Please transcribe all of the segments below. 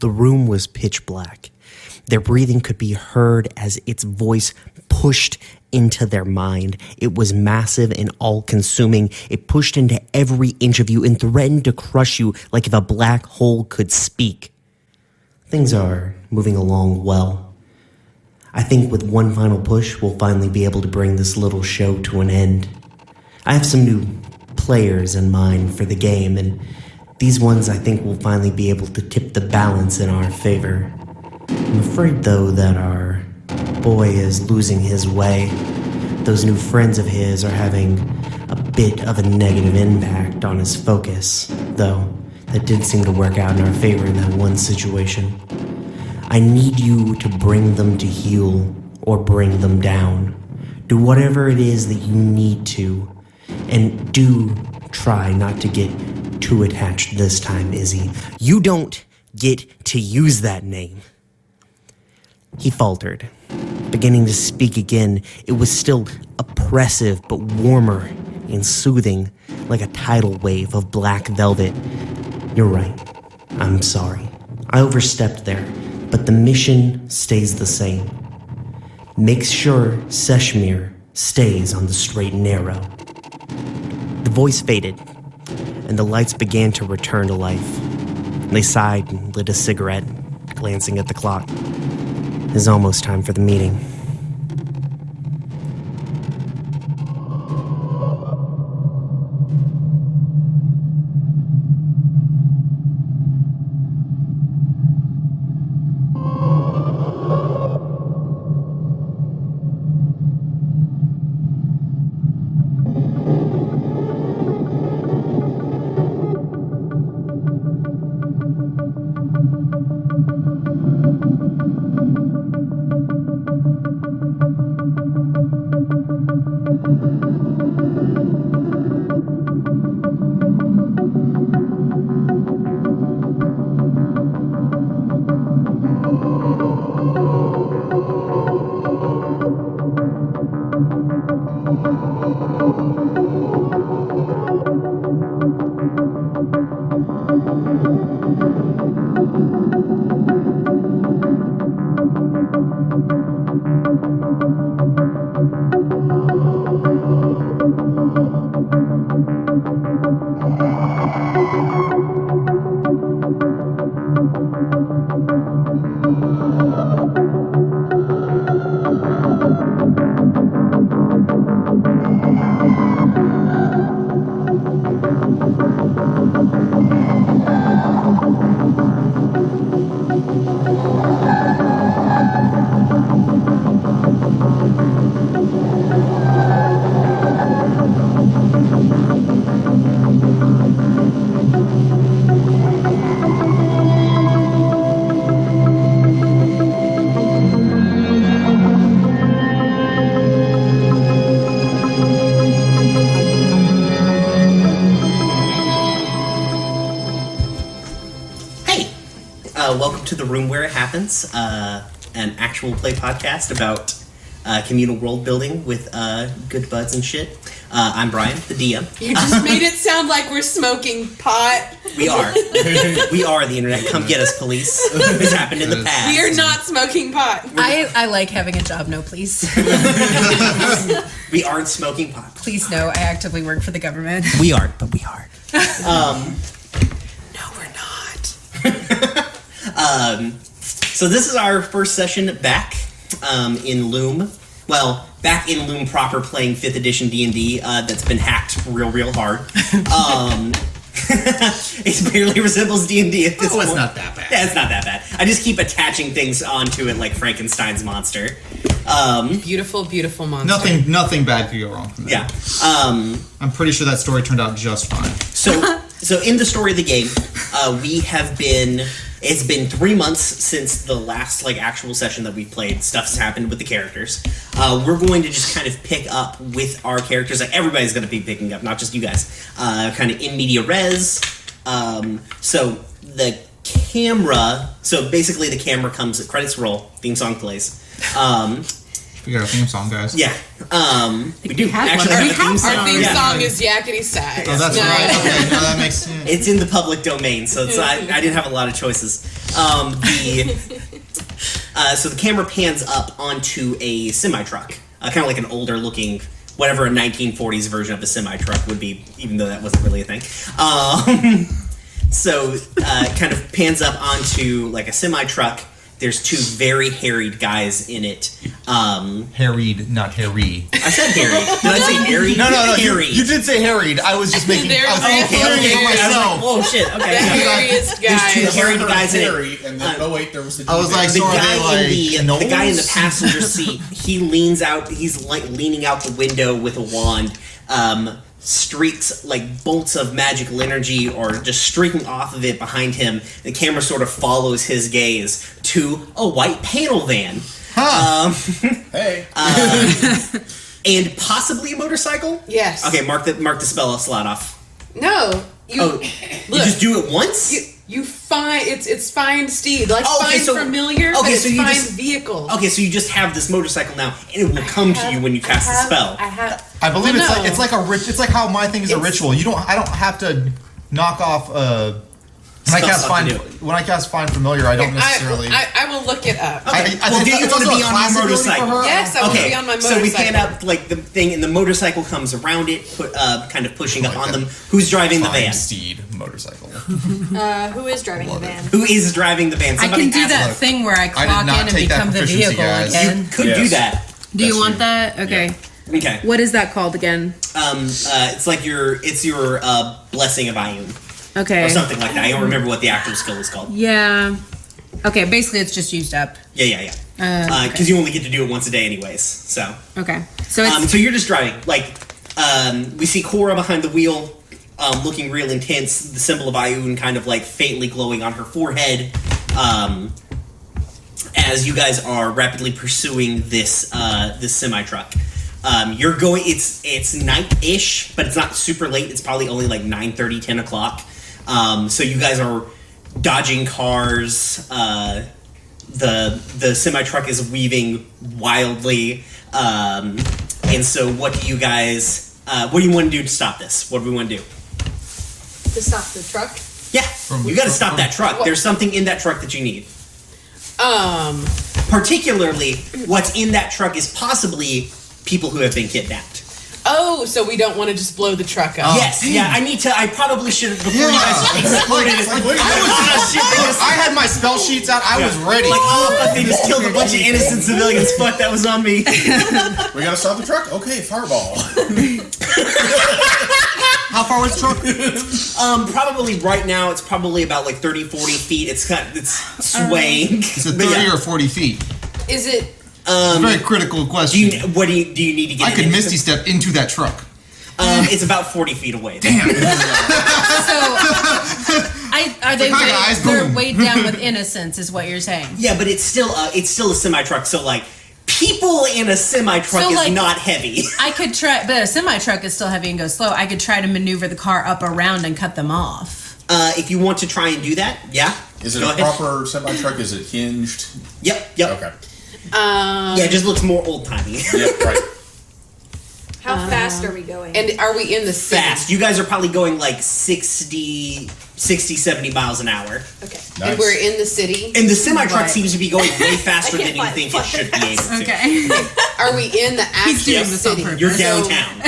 The room was pitch black. Their breathing could be heard as its voice pushed into their mind. It was massive and all-consuming. It pushed into every inch of you and threatened to crush you like if a black hole could speak. Things are moving along well. I think with one final push, we'll finally be able to bring this little show to an end. I have some new players in mind for the game, and these ones I think will finally be able to tip the balance in our favor. I'm afraid, though, that our boy is losing his way. Those new friends of his are having a bit of a negative impact on his focus, though that did seem to work out in our favor in that one situation. I need you to bring them to heel or bring them down. Do whatever it is that you need to, and do try not to get too attached this time, Izzy. You don't get to use that name. He faltered, beginning to speak again. It was still oppressive, but warmer and soothing, like a tidal wave of black velvet. You're right. I'm sorry. I overstepped there, but the mission stays the same. Make sure Seshmir stays on the straight and narrow. The voice faded, and the lights began to return to life. They sighed and lit a cigarette, glancing at the clock. It's almost time for the meeting. Welcome to The Room Where It Happens, an actual play podcast about communal world building with good buds and shit. I'm Brian, the DM. You just made it sound like we're smoking pot. We are. We are the internet. Come get us, police. This happened in the past. We are not smoking pot. I like having a job, no please. We aren't smoking pot. Please no, I actively work for the government. We aren't, but we are. No, we're not. So this is our first session back in Loom. Well, back in Loom proper, playing 5th edition D&D that's been hacked real hard. It barely resembles D&D at this point. It's not that bad. Yeah, it's not that bad. I just keep attaching things onto it like Frankenstein's monster. Beautiful, beautiful monster. Nothing bad could go wrong from that. Yeah. I'm pretty sure that story turned out just fine. So in the story of the game, we have been... It's been 3 months since the last actual session that we played. Stuff's happened with the characters. We're going to just kind of pick up with our characters. Everybody's going to be picking up, not just you guys. Kind of in media res. So the camera. So basically, the camera comes. Credits roll. Theme song plays. We got a theme song, guys. Yeah. We do actually have a theme song. Our theme song is Yakety Sax. Oh, that's right. Okay, no, that makes sense. It's in the public domain, so I didn't have a lot of choices. So the camera pans up onto a semi-truck, kind of like an older looking, whatever a 1940s version of a semi-truck would be, even though that wasn't really a thing. So kind of pans up onto like a semi-truck. There's two very harried guys in it. Harried, not hairy. I said harried. Did I say harried? No. Harried. You did say harried. I was just making. They're I was very clarifying hairy. for myself. Oh shit! The Okay. hairiest guy. There's two harried guys in it. Harry, and then, oh wait, there was the I was like, The so are guy, they like the guy in the gnolls? passenger seat, he leans out. He's like leaning out the window with a wand. Streaks like bolts of magical energy or just streaking off of it behind him. The camera sort of follows his gaze to a white panel van. Hey. And possibly a motorcycle. Yes. Okay, mark the spell slot off. No. You Oh, look. you just do it once. You find it's find steed like Oh, okay, find so- familiar, okay, but it's so you find just- vehicle. Okay, so you just have this motorcycle now, and it will come to you when you cast the spell. I believe Well, it's no. like a it's like how my thing is a It's- ritual. I don't have to knock off when I Spell cast slot find to do it. when I cast find familiar. I don't necessarily. I will look it up. Okay. I Well, think do you it's wanna also be a on your class ability motorcycle? for her? Yes, I want to be on my motorcycle. So we pan up like the thing, and the motorcycle comes around it, kind of pushing up on them. Who's driving the van? Find steed motorcycle. Who is driving the van? Who is driving the van? I Somebody can do ask that them. thing where I did clock not in and take that become the proficiency, vehicle guys. again. Could Yes. do that. Do you That's want you. that? Okay. Okay. What is that called again? It's like your blessing of Ayun Okay. or something like that. I don't remember what the actual skill is called. Yeah. Okay, basically it's just used up. Yeah. Okay. Because you only get to do it once a day, anyways. So. Okay. So it's So you're just driving. Like, we see Cora behind the wheel, looking real intense. The symbol of Ayun kind of like faintly glowing on her forehead. As you guys are rapidly pursuing this semi truck. You're going. It's night-ish, but it's not super late. It's probably only like 9:30, 10 o'clock. So you guys are dodging cars. The semi truck is weaving wildly. And so, what do you guys? What do you want to do to stop this? What do we want to do? To stop the truck? Yeah, you got to stop that truck. There's something in that truck that you need. Particularly, what's in that truck is possibly people who have been kidnapped. Oh, so we don't want to just blow the truck up. Yes, yeah. I probably should have before you guys exploded it. I had my spell sheets out. I was ready. Like, oh, fuck, they just killed a bunch of innocent civilians. Fuck, that was on me. We gotta stop the truck? Okay, fireball. How far was the truck? Probably right now, it's probably about like 30, 40 feet. It's swaying. Is it But 30 yeah. or 40 feet? Is it? It's a very critical Do question. you need to get I it could in? misty step into that truck. It's about 40 feet away. Damn. are they Hi, guys, they're boom. weighed down with innocence is what you're saying. Yeah, but it's still a semi truck. So like, people in a semi truck So, is like- not heavy. I could try, but a semi truck is still heavy and goes slow. I could try to maneuver the car up around and cut them off. If you want to try and do that, yeah. Is it Go a ahead. proper semi truck? Is it hinged? Yep. Okay. Yeah, it just looks more old timey. Yep, right. How fast are we going? And are we in the city? Fast. You guys are probably going like 60, 70 miles an hour. Okay. Nice. And we're in the city. And the semi truck Right. seems to be going way faster I than can't you find think it should be able to. Okay. Are we in the actual doing this on city? purpose. You're So- downtown.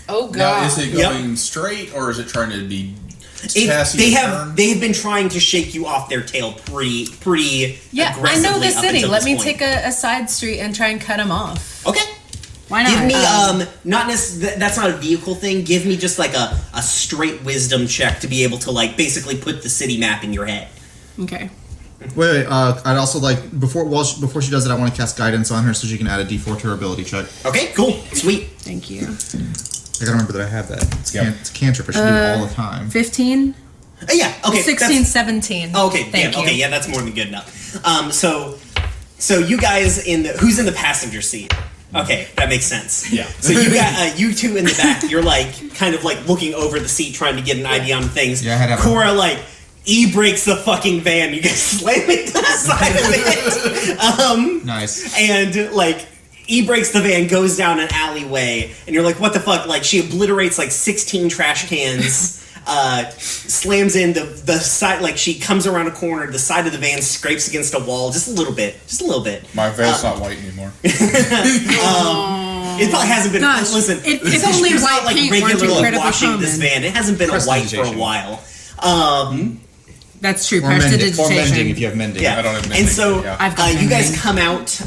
Oh Now, god. is it Yep. going straight or is it trying to be sassy They've and turn? been trying to shake you off their tail pretty Yeah, I aggressively know the up city. until Let this me point. take a side street and try and cut them off. Okay. Why not? Give me not necessarily that's not a vehicle thing. Give me just like a straight wisdom check to be able to like basically put the city map in your head. Okay. Wait. I'd also like before she does it, I want to cast guidance on her so she can add a D4 to her ability check. Okay, cool, sweet. Thank you. I gotta remember that I have that. It's, Yep. it's a cantrip. I should do it all the time. 15? Yeah, okay. 16, 17. Oh, okay, Thank damn, you. okay, yeah, that's more than good enough. So you guys who's in the passenger seat? Okay, that makes sense. Yeah. So you got you two in the back. You're like kind of like looking over the seat, trying to get an idea on things. Yeah, I had to have Cora like e-brakes the fucking van. You guys slam into the side of it. Nice. And like e-brakes the van, goes down an alleyway, and you're like, what the fuck? Like she obliterates like 16 trash cans. slams in the side. Like she comes around a corner, the side of the van scrapes against a wall, just a little bit. My van's not white anymore. It probably hasn't been. Gosh, Listen, if only it's white not like paint weren't regularly incredibly washing this common. van. It hasn't been a white for a Prestidigitation. while. That's true. Or mending if Prestidigitation. you have mending. Yeah, I don't have and mending, so yeah. I've got you guys mending. come out.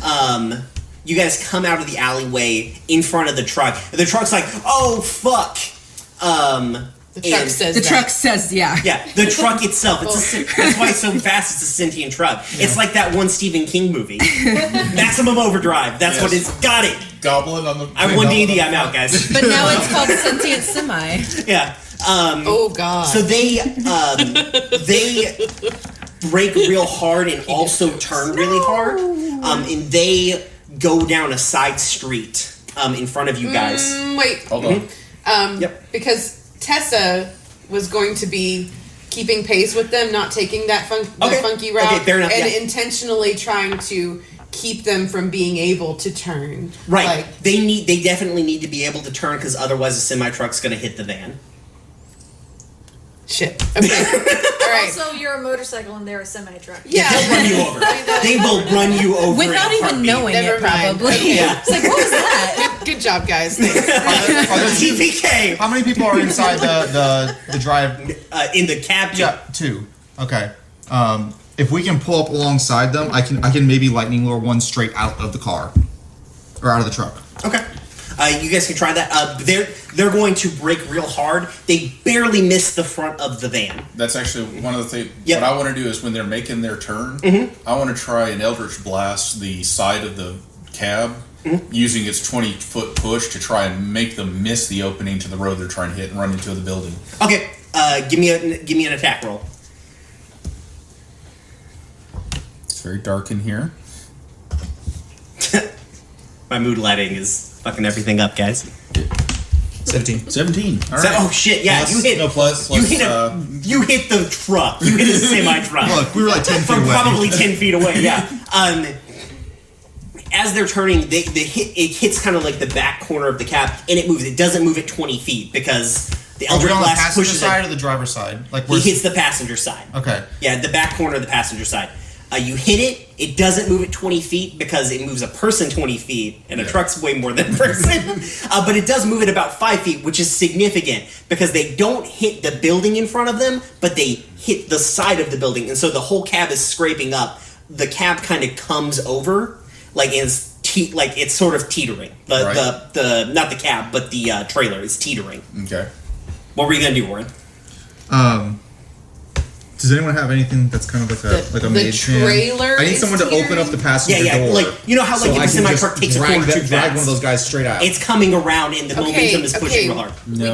You guys come out of the alleyway in front of the truck. The truck's like, "Oh fuck!" The truck says The that. truck says, yeah. Yeah, the truck itself. That's why it's so fast. It's a sentient truck. It's like that one Stephen King movie, Maximum Overdrive. That's what it's got. It. Goblin on the. I won D&D. I'm out, guys. But now it's called sentient semi. Yeah. Oh God. So they brake real hard and also turn really hard, and they go down a side street in front of you guys. Wait. Hold on. Yep. Because Tessa was going to be keeping pace with them, not taking that Okay. funky route, Okay, fair enough, and yeah. intentionally trying to keep them from being able to turn. Right. Like, They definitely need to be able to turn because otherwise a semi truck's going to hit the van. shit. Okay. All right. Also, you're a motorcycle and they're a semi truck. Yeah. They'll run you over. They will run you over Without in a even heartbeat. knowing Never it, mind. probably. Yeah. It's like, what was that? Good job, guys. Thanks. Are there TPK How many people are inside the drive? in the cab. Yeah, 2. Okay. If we can pull up alongside them, I can maybe lightning lure one straight out of the car or out of the truck. Okay. You guys can try that. They're going to brake real hard. They barely miss the front of the van. That's actually one of the things. Yep. What I want to do is when they're making their turn, I want to try an Eldritch Blast the side of the cab using its 20-foot push to try and make them miss the opening to the road they're trying to hit and run into the building. Okay. Give me an attack roll. It's very dark in here. My mood lighting is fucking everything up, guys. 17. 17. All So- right. oh shit! Yeah, Plus- you hit. No plus. You plus, hit you hit the truck. You hit a semi truck. Look, we were like 10 feet From away. probably 10 feet away. Yeah. As they're turning, it hits kind of like the back corner of the cab, and it moves. It doesn't move at 20 feet because the Are we Eldritch on the Blast passenger pushes side it. or the driver's side? Like, He where's hits the passenger side. Okay. Yeah, the back corner of the passenger side. You hit it. It doesn't move at 20 feet because it moves a person 20 feet, and a truck's way more than a person. But it does move at about 5 feet, which is significant because they don't hit the building in front of them, but they hit the side of the building, and so the whole cab is scraping up. The cab kind of comes over, like it's sort of teetering. The not the cab, but the trailer is teetering. Okay. What were you gonna do, Warren? Does anyone have anything that's kind of like a The mage hand? trailer I need is someone to open up the passenger Yeah, door. like you know how like if I the can semi just truck takes a drag corner too drag fast. one of those guys straight out. It's coming around, and the momentum is pushing real hard. No.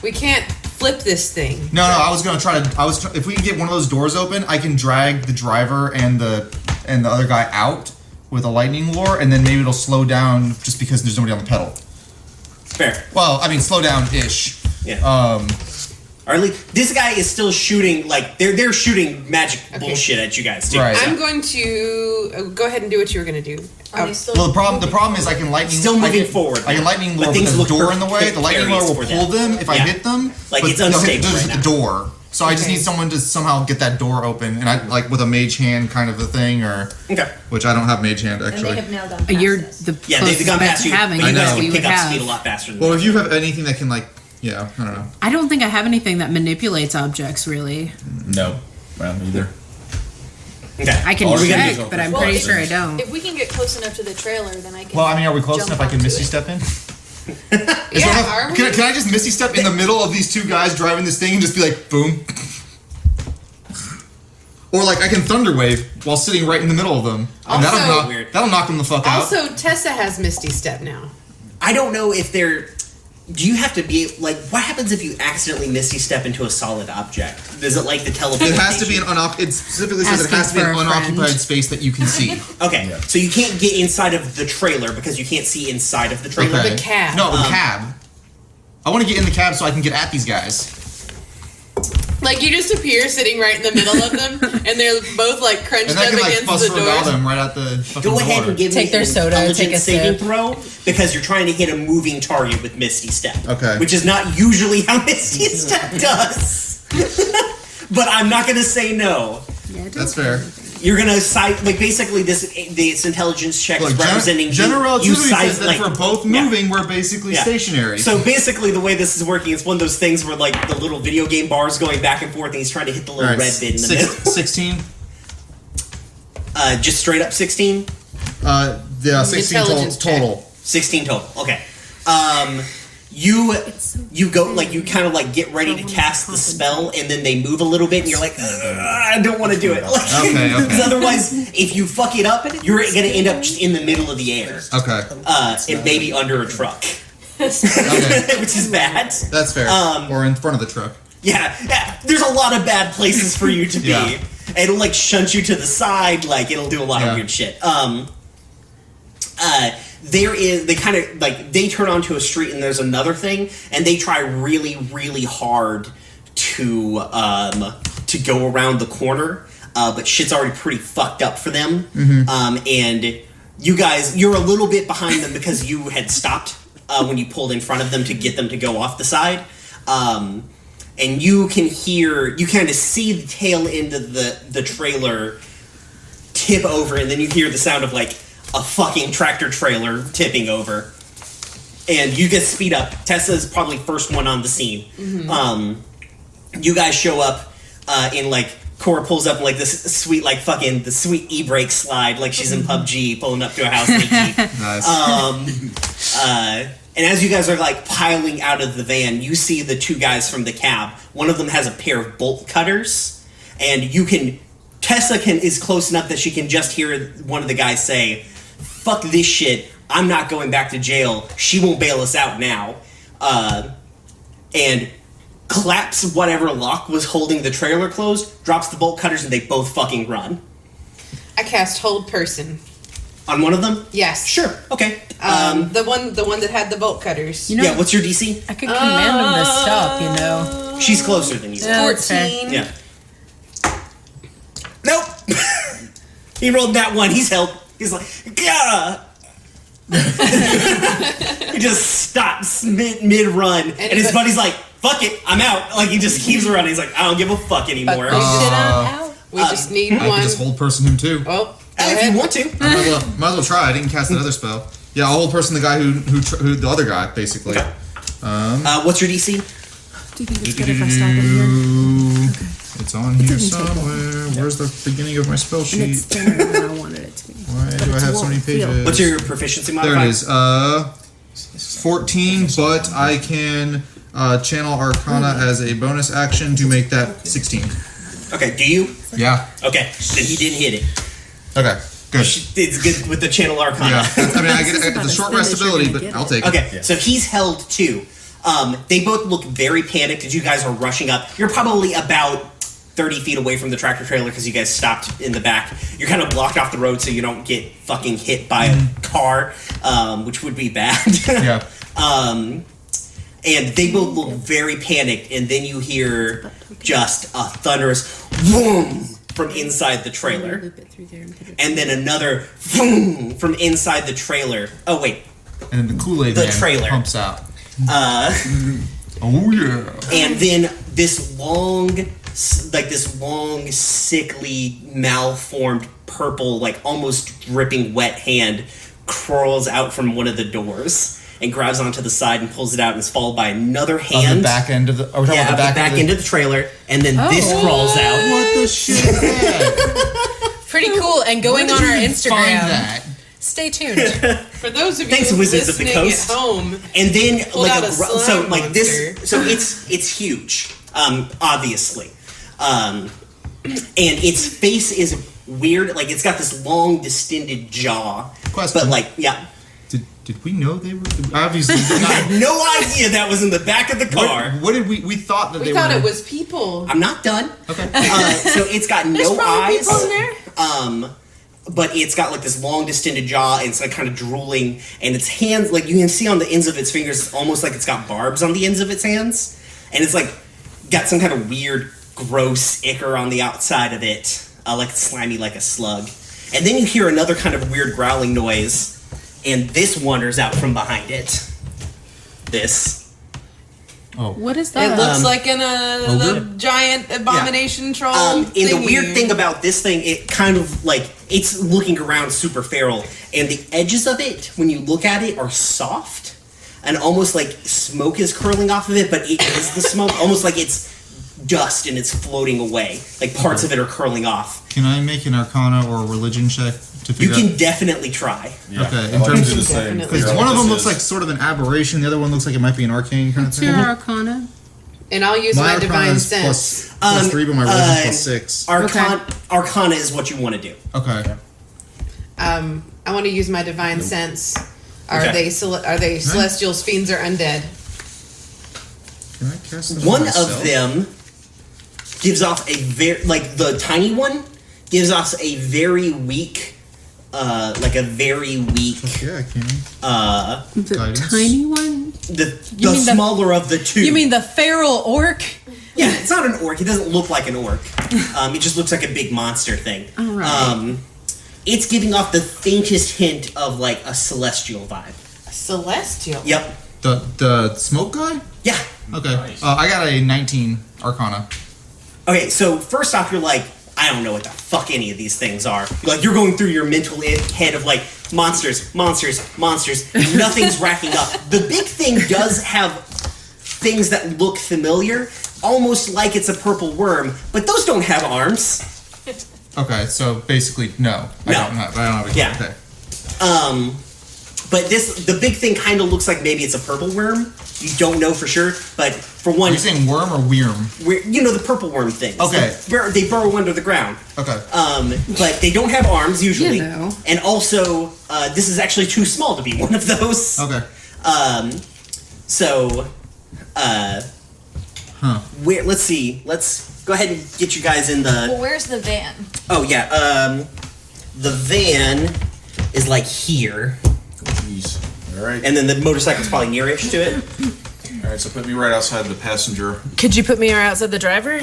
We can't flip this thing. No, I was gonna try to. If we can get one of those doors open, I can drag the driver and the other guy out with a lightning lure, and then maybe it'll slow down just because there's nobody on the pedal. Fair. Well, I mean, slow down ish. Yeah. Or at least this guy is still shooting. Like they're shooting magic bullshit at you guys too. Right. I'm going to go ahead and do what you were going to do. Are they still Well, the problem is I can lightning. Still moving I can, forward. I can lightning But lure things with the look door in the way. The lightning lure will precarious pull for them. them if I Yeah. hit them. Like, but it's they'll hit unstable just right hit the now. door. So I just Okay. need someone to somehow get that door open, and I like with a mage hand kind of a thing, or Okay. which I don't have mage hand And they actually. have now gone past You're us. the Yeah, they've closest gone bet past to you, having but you I guys know. can you pick would up have. speed a lot faster than Well, that. if you have anything that can like, yeah, I don't know. I don't think I have anything that manipulates objects, really. No. Well, neither. Okay. I can All we gotta do check, is but I'm Well, pretty if- sure I don't. If we can get close enough to the trailer, then I can. Well, I mean, are we close jump enough? I can onto misty it. step in. Yeah, are we? Can I just misty step in the middle of these two guys driving this thing and just be like, boom? Or like I can thunder wave while sitting right in the middle of them. And Also- that'll knock them the fuck out. Also, Tessa has Misty Step now. I don't know if they're. Do you have to be like? What happens if you accidentally misty step into a solid object? Is it like the teleportation? It has to be an it specifically says it Asking has to be an for a unoccupied friend. space that you can see. Okay, Yeah. so you can't get inside of the trailer because you can't see inside of the trailer. Okay. The cab. No, the cab. I want to get in the cab so I can get at these guys. Like you just appear sitting right in the middle of them, and they're both like crunched And up I can like against fuss the around door. them right at the fucking Go ahead door. and give Take me their an soda, take a intelligence saving sip. throw because you're trying to hit a moving target with Misty Step. Okay. Which is not usually how Misty Step does. But I'm not going to say no. That's fair. You're going to cite, like, basically this intelligence check is representing general relativity size, says that if we're both moving, we're basically stationary. So basically, the way this is working, it's one of those things where, like, the little video game bar's going back and forth, and he's trying to hit the little All right, red bit in the middle. 16. Just straight up 16? Yeah, 16 Intelligence total. 16 total. Okay. You go, like, you kind of, like, get ready to cast the spell, and then they move a little bit, and you're like, I don't want to do it. Like, Okay. because otherwise, if you fuck it up, you're going to end up just in the middle of the air. Okay. And maybe under a truck. Okay. Which is bad. That's fair. Or in front of the truck. Yeah, there's a lot of bad places for you to be. Yeah. It'll, like, shunt you to the side, like, it'll do a lot of weird shit. They kind of, like, they turn onto a street and there's another thing, and they try really, really hard to go around the corner, but shit's already pretty fucked up for them. And you guys, you're a little bit behind them because you had stopped when you pulled in front of them to get them to go off the side. And you can hear, you kind of see the tail end of the trailer tip over, and then you hear the sound of, like, a fucking tractor trailer tipping over. And you get speed up. Tessa's probably first one on the scene. You guys show up in, like, Cora pulls up in, like, this sweet, like, fucking, the sweet e-brake slide, like she's in PUBG, pulling up to a house in a Jeep. Nice. And as you guys are, like, piling out of the van, you see the two guys from the cab. One of them has a pair of bolt cutters, and Tessa is close enough that she can just hear one of the guys say, "Fuck this shit, I'm not going back to jail, she won't bail us out now." And claps whatever lock was holding the trailer closed, drops the bolt cutters, and they both fucking run. I cast Hold Person. On one of them? Yes. Sure, okay. The one that had the bolt cutters. You know, Yeah, what's your DC? I could command them to stop, you know. She's closer than you. Yeah, that's fair. 14. Yeah. Nope. He rolled that one. He's held. He's like, gah. He just stops mid run, and his buddy's like, "Fuck it, I'm out." Like he just keeps running. He's like, "I don't give a fuck anymore." Shit, I'm out. We just need I can one. just hold person him too. Oh, go If ahead. you want to. Might as well try. I didn't cast another spell. Yeah, I'll hold person the guy who the other guy basically. Okay. What's your DC? Do you think it's good if I stop it here? It's on here doesn't take that somewhere. Where's the beginning of my spell And sheet? it's thinner than I wanted it to be. Why But do I it's have so many won't feel. pages? What's your proficiency There modifier? it is. 14, but I can channel Arcana as a bonus action to make that 16. Okay, do you? Yeah. Okay, then he didn't hit it. Okay. Good. It's good with the channel arcana. Yeah. I mean, I get about the as short thin as rest you're ability, gonna but get I'll it. take it. Okay, so he's held too. They both look very panicked as you guys are rushing up. You're probably about 30 feet away from the tractor trailer because you guys stopped in the back. You're kind of blocked off the road so you don't get fucking hit by a car, which would be bad. Yeah. And they both look very panicked, and then you hear just a thunderous boom from inside the trailer. Loop it through there and put it And then another boom from inside the trailer. Oh, wait. And then the Kool-Aid The man trailer. pumps out. Oh yeah. And then this long, sickly, malformed, purple, like almost dripping wet hand crawls out from one of the doors and grabs onto the side and pulls it out, and is followed by another hand. On the back end of the. Are we talking Yeah, about the back, end of the trailer, and then this crawls out. What the shit is that? Pretty cool. And going on our Instagram. Find that. Stay tuned. For those of Thanks, you Wizards of the listening Coast. at home, And then Pulled out a so slime like monster. this, so it's huge, obviously, and its face is weird. Like it's got this long, distended jaw, Question. but like yeah. Did we know they were obviously did I not. had no idea that was in the back of the car. What did we thought that we they thought were? it was people. I'm not done. Okay. So it's got no probably eyes. people in there. But it's got like this long distended jaw, and it's like kind of drooling, and its hands, like you can see on the ends of its fingers, it's almost like it's got barbs on the ends of its hands, and it's like got some kind of weird gross ichor on the outside of it, like slimy like a slug. And then you hear another kind of weird growling noise, and this wanders out from behind it. This. What is It that? looks like a giant abomination troll. And the thingy. weird thing about this thing, it kind of like, it's looking around super feral, and the edges of it, when you look at it, are soft, and almost like smoke is curling off of it, but it is the smoke, almost like it's dust and it's floating away. Like parts of it are curling off. Can I make an Arcana or a Religion check to You figure can out? definitely try. Yeah, Okay, I in like to terms do the of- same. Definitely. Figure Because out one what of them this looks like is. sort of an aberration. The other one looks like it might be an arcane kind of What's thing. your Arcana? And I'll use my divine sense. plus 3, but my religion's plus 6. Arcana is what you want to do. Okay. I want to use my divine sense. Are Okay. they celestials, fiends, or undead? Can I cast them One on myself? of them gives off a very, like the tiny one gives off a very weak, Yeah, I can. The Guidance. tiny one? the mean the- smaller of the two. You mean the feral orc? Yeah, it's not an orc. It doesn't look like an orc. It just looks like a big monster thing. Alright. It's giving off the faintest hint of like a celestial vibe. Celestial. Yep. The smoke guy? Yeah. Okay. Nice. I got a 19 Arcana. Okay, so first off, you're like, I don't know what the fuck any of these things are. You're going through your mental head of like, monsters. Nothing's racking up. The big thing does have things that look familiar, almost like it's a purple worm, but those don't have arms. Okay, so basically, no. I No. don't have a Yeah. Okay. But the big thing kind of looks like maybe it's a purple worm. You don't know for sure, but for Are one, you saying worm or worm? you know the purple worm things. Okay. They burrow under the ground. Okay. But they don't have arms usually. You know. And also, this is actually too small to be one of those. Okay. So, where? Let's see. Let's go ahead and get you guys in the. Well, where's the van? Oh yeah. The van is like here, Jeez. All right. and then the motorcycle's probably nearish to it. All right. So put me right outside the passenger. Could you put me outside the driver?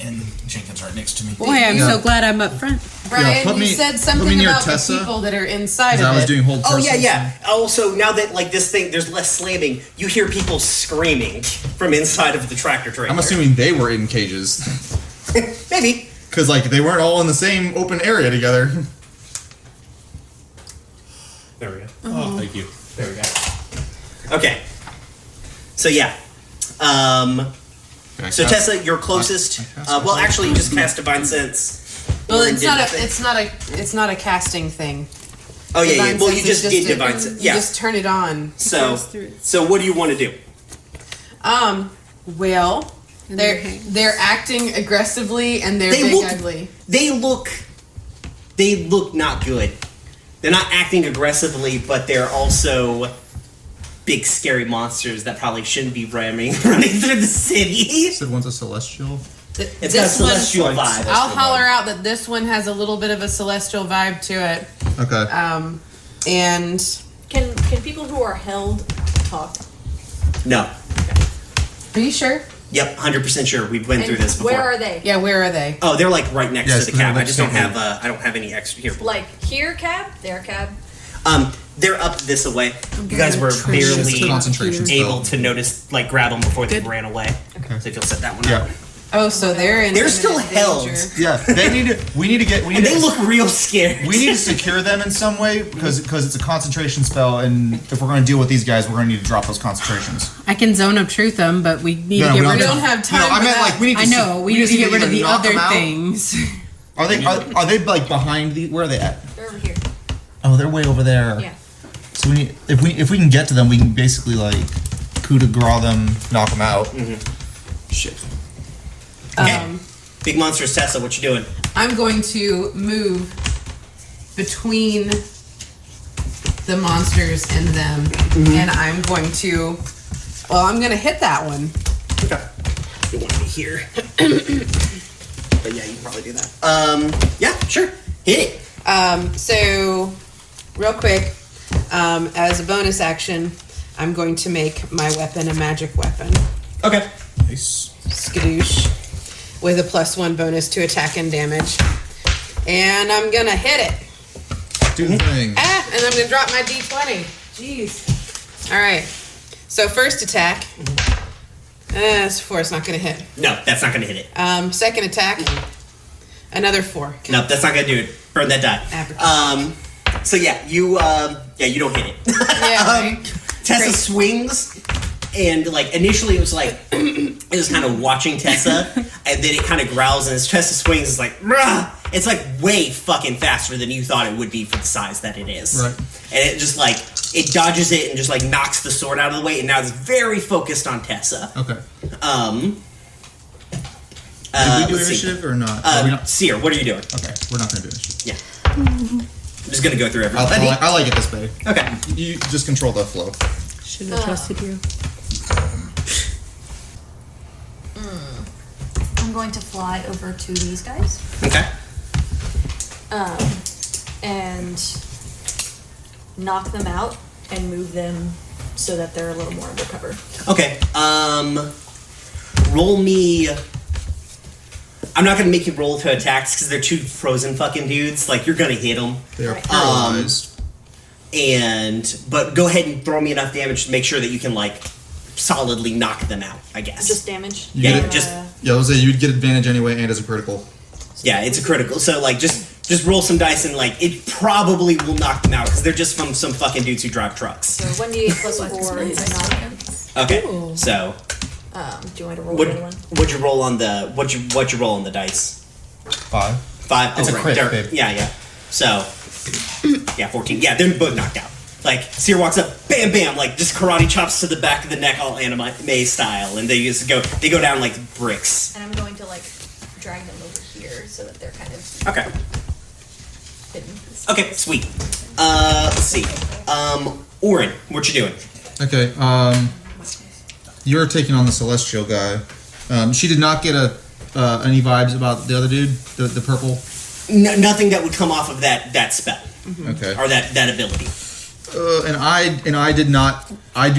And Jenkins right next to me. Boy, I'm Yeah. so glad I'm up front. Brian, put you me- said put something me near about Tessa, the people that are inside 'Cause of I was it. doing hold Oh person. yeah. Also, now that like this thing, there's less slamming. You hear people screaming from inside of the tractor trailer. I'm assuming they were in cages. Maybe. Because, like, they weren't all in the same open area together. There we go. Oh, thank you. There we go. Okay. So yeah. So Tessa, you're closest. Well, actually, you just cast Divine Sense. Well, Lauren it's did not the a thing. it's not a casting thing. Oh yeah, yeah. Divine Well, you Sense just is did a- Divine Sense. Yeah. You just turn it on. So what do you want to do? Well, their they're hands. they're acting aggressively and they're They big look- ugly. They look not good. They're not acting aggressively, but they're also big scary monsters that probably shouldn't be running through the city. You said one's a celestial. It's got a This one- celestial vibe. I'll holler out that this one has a little bit of a celestial vibe to it. Okay. And Can people who are held talk? No. are you sure? Yep, 100% sure. We've went through And this before. where are they? Yeah, where are they? Oh, they're like right next Yes, to the they're cab. I next just to don't me. have. I don't have any extra here. Like here cab? Their cab? They're up this way. You guys were Just a barely concentration spell. able to notice, like, grab them before they Good. ran away. Okay. So if you'll set that one Yeah. up. Oh, so they're in. They're still imminent held. danger. Yeah, they need to. We need to get. We need And they to, look real scared. We need to secure them in some way because it's a concentration spell, and if we're going to deal with these guys, we're going to need to drop those concentrations. I can zone of truth them, but we need No, to we get don't rid We of. don't have time. No, I for meant that. like we need to. I know we need just to get rid of either the knock other them out- things. Are they like behind the? Where are they at? They're over here. Oh, they're way over there. Yeah. So we need, if we can get to them, we can basically like coup de grace them, knock them out. Shit. Okay. Big monsters, Tessa. What you doing? I'm going to move between the monsters and them, and I'm going to. Well, I'm going to hit that one. Okay. You want to be here. But yeah, you can probably do that. Yeah, sure. Hit it. So, real quick, as a bonus action, I'm going to make my weapon a magic weapon. Okay. Nice. Skadoosh. With a +1 bonus to attack and damage. And I'm gonna hit it. Do the thing. And I'm gonna drop my d20. Jeez. Alright. So first attack. It's 4, it's not gonna hit. No, that's not gonna hit it. Second attack. Another 4. No, that's not gonna do it. Burn that die. Average. So yeah, you don't hit it. Yeah, right? Tessa Great. swings, and like initially it was like it was kind of watching Tessa, and then it kind of growls, and as Tessa swings, it's like "Rah!" It's like way fucking faster than you thought it would be for the size that it is. Right. And it just like it dodges it and just like knocks the sword out of the way, and now it's very focused on Tessa. Okay. Did we do let's see. initiative or not? Are we not? Seer, what are you doing? Okay, we're not gonna do initiative. Yeah. I'm just gonna go through everybody. I like it this way. Okay. You just control the flow. Shouldn't have trusted you. I'm going to fly over to these guys. Okay. And knock them out and move them so that they're a little more under cover. Okay. Roll me. I'm not gonna make you roll to attacks because they're two frozen fucking dudes. Like you're gonna hit them. They are Right. paralyzed. But go ahead and throw me enough damage to make sure that you can like solidly knock them out. I guess. Just damage. You Yeah, get it. just- Yeah, I was say you'd get advantage anyway, and as a critical. Yeah, it's a critical. So like just roll some dice and like it probably will knock them out because they're just from some fucking dudes who drive trucks. So 1d8 plus 4 is 9. Okay. So Do you want me to roll what the other one? what'd you roll on the what'd you roll on the dice? 5. 5. It's a crit, They're- babe. Yeah. So, yeah, 14. Yeah, they're both knocked out. Like, Seer walks up, bam, bam, like, just karate chops to the back of the neck, all anime style, and they go down like bricks. And I'm going to like drag them over here so that they're kind of Okay. hidden. Okay, sweet. Let's see. Orin, what you doing? Okay. You're taking on the celestial guy. She did not get any vibes about the other dude, the purple. Nothing that would come off of that spell Okay. or that ability. And I do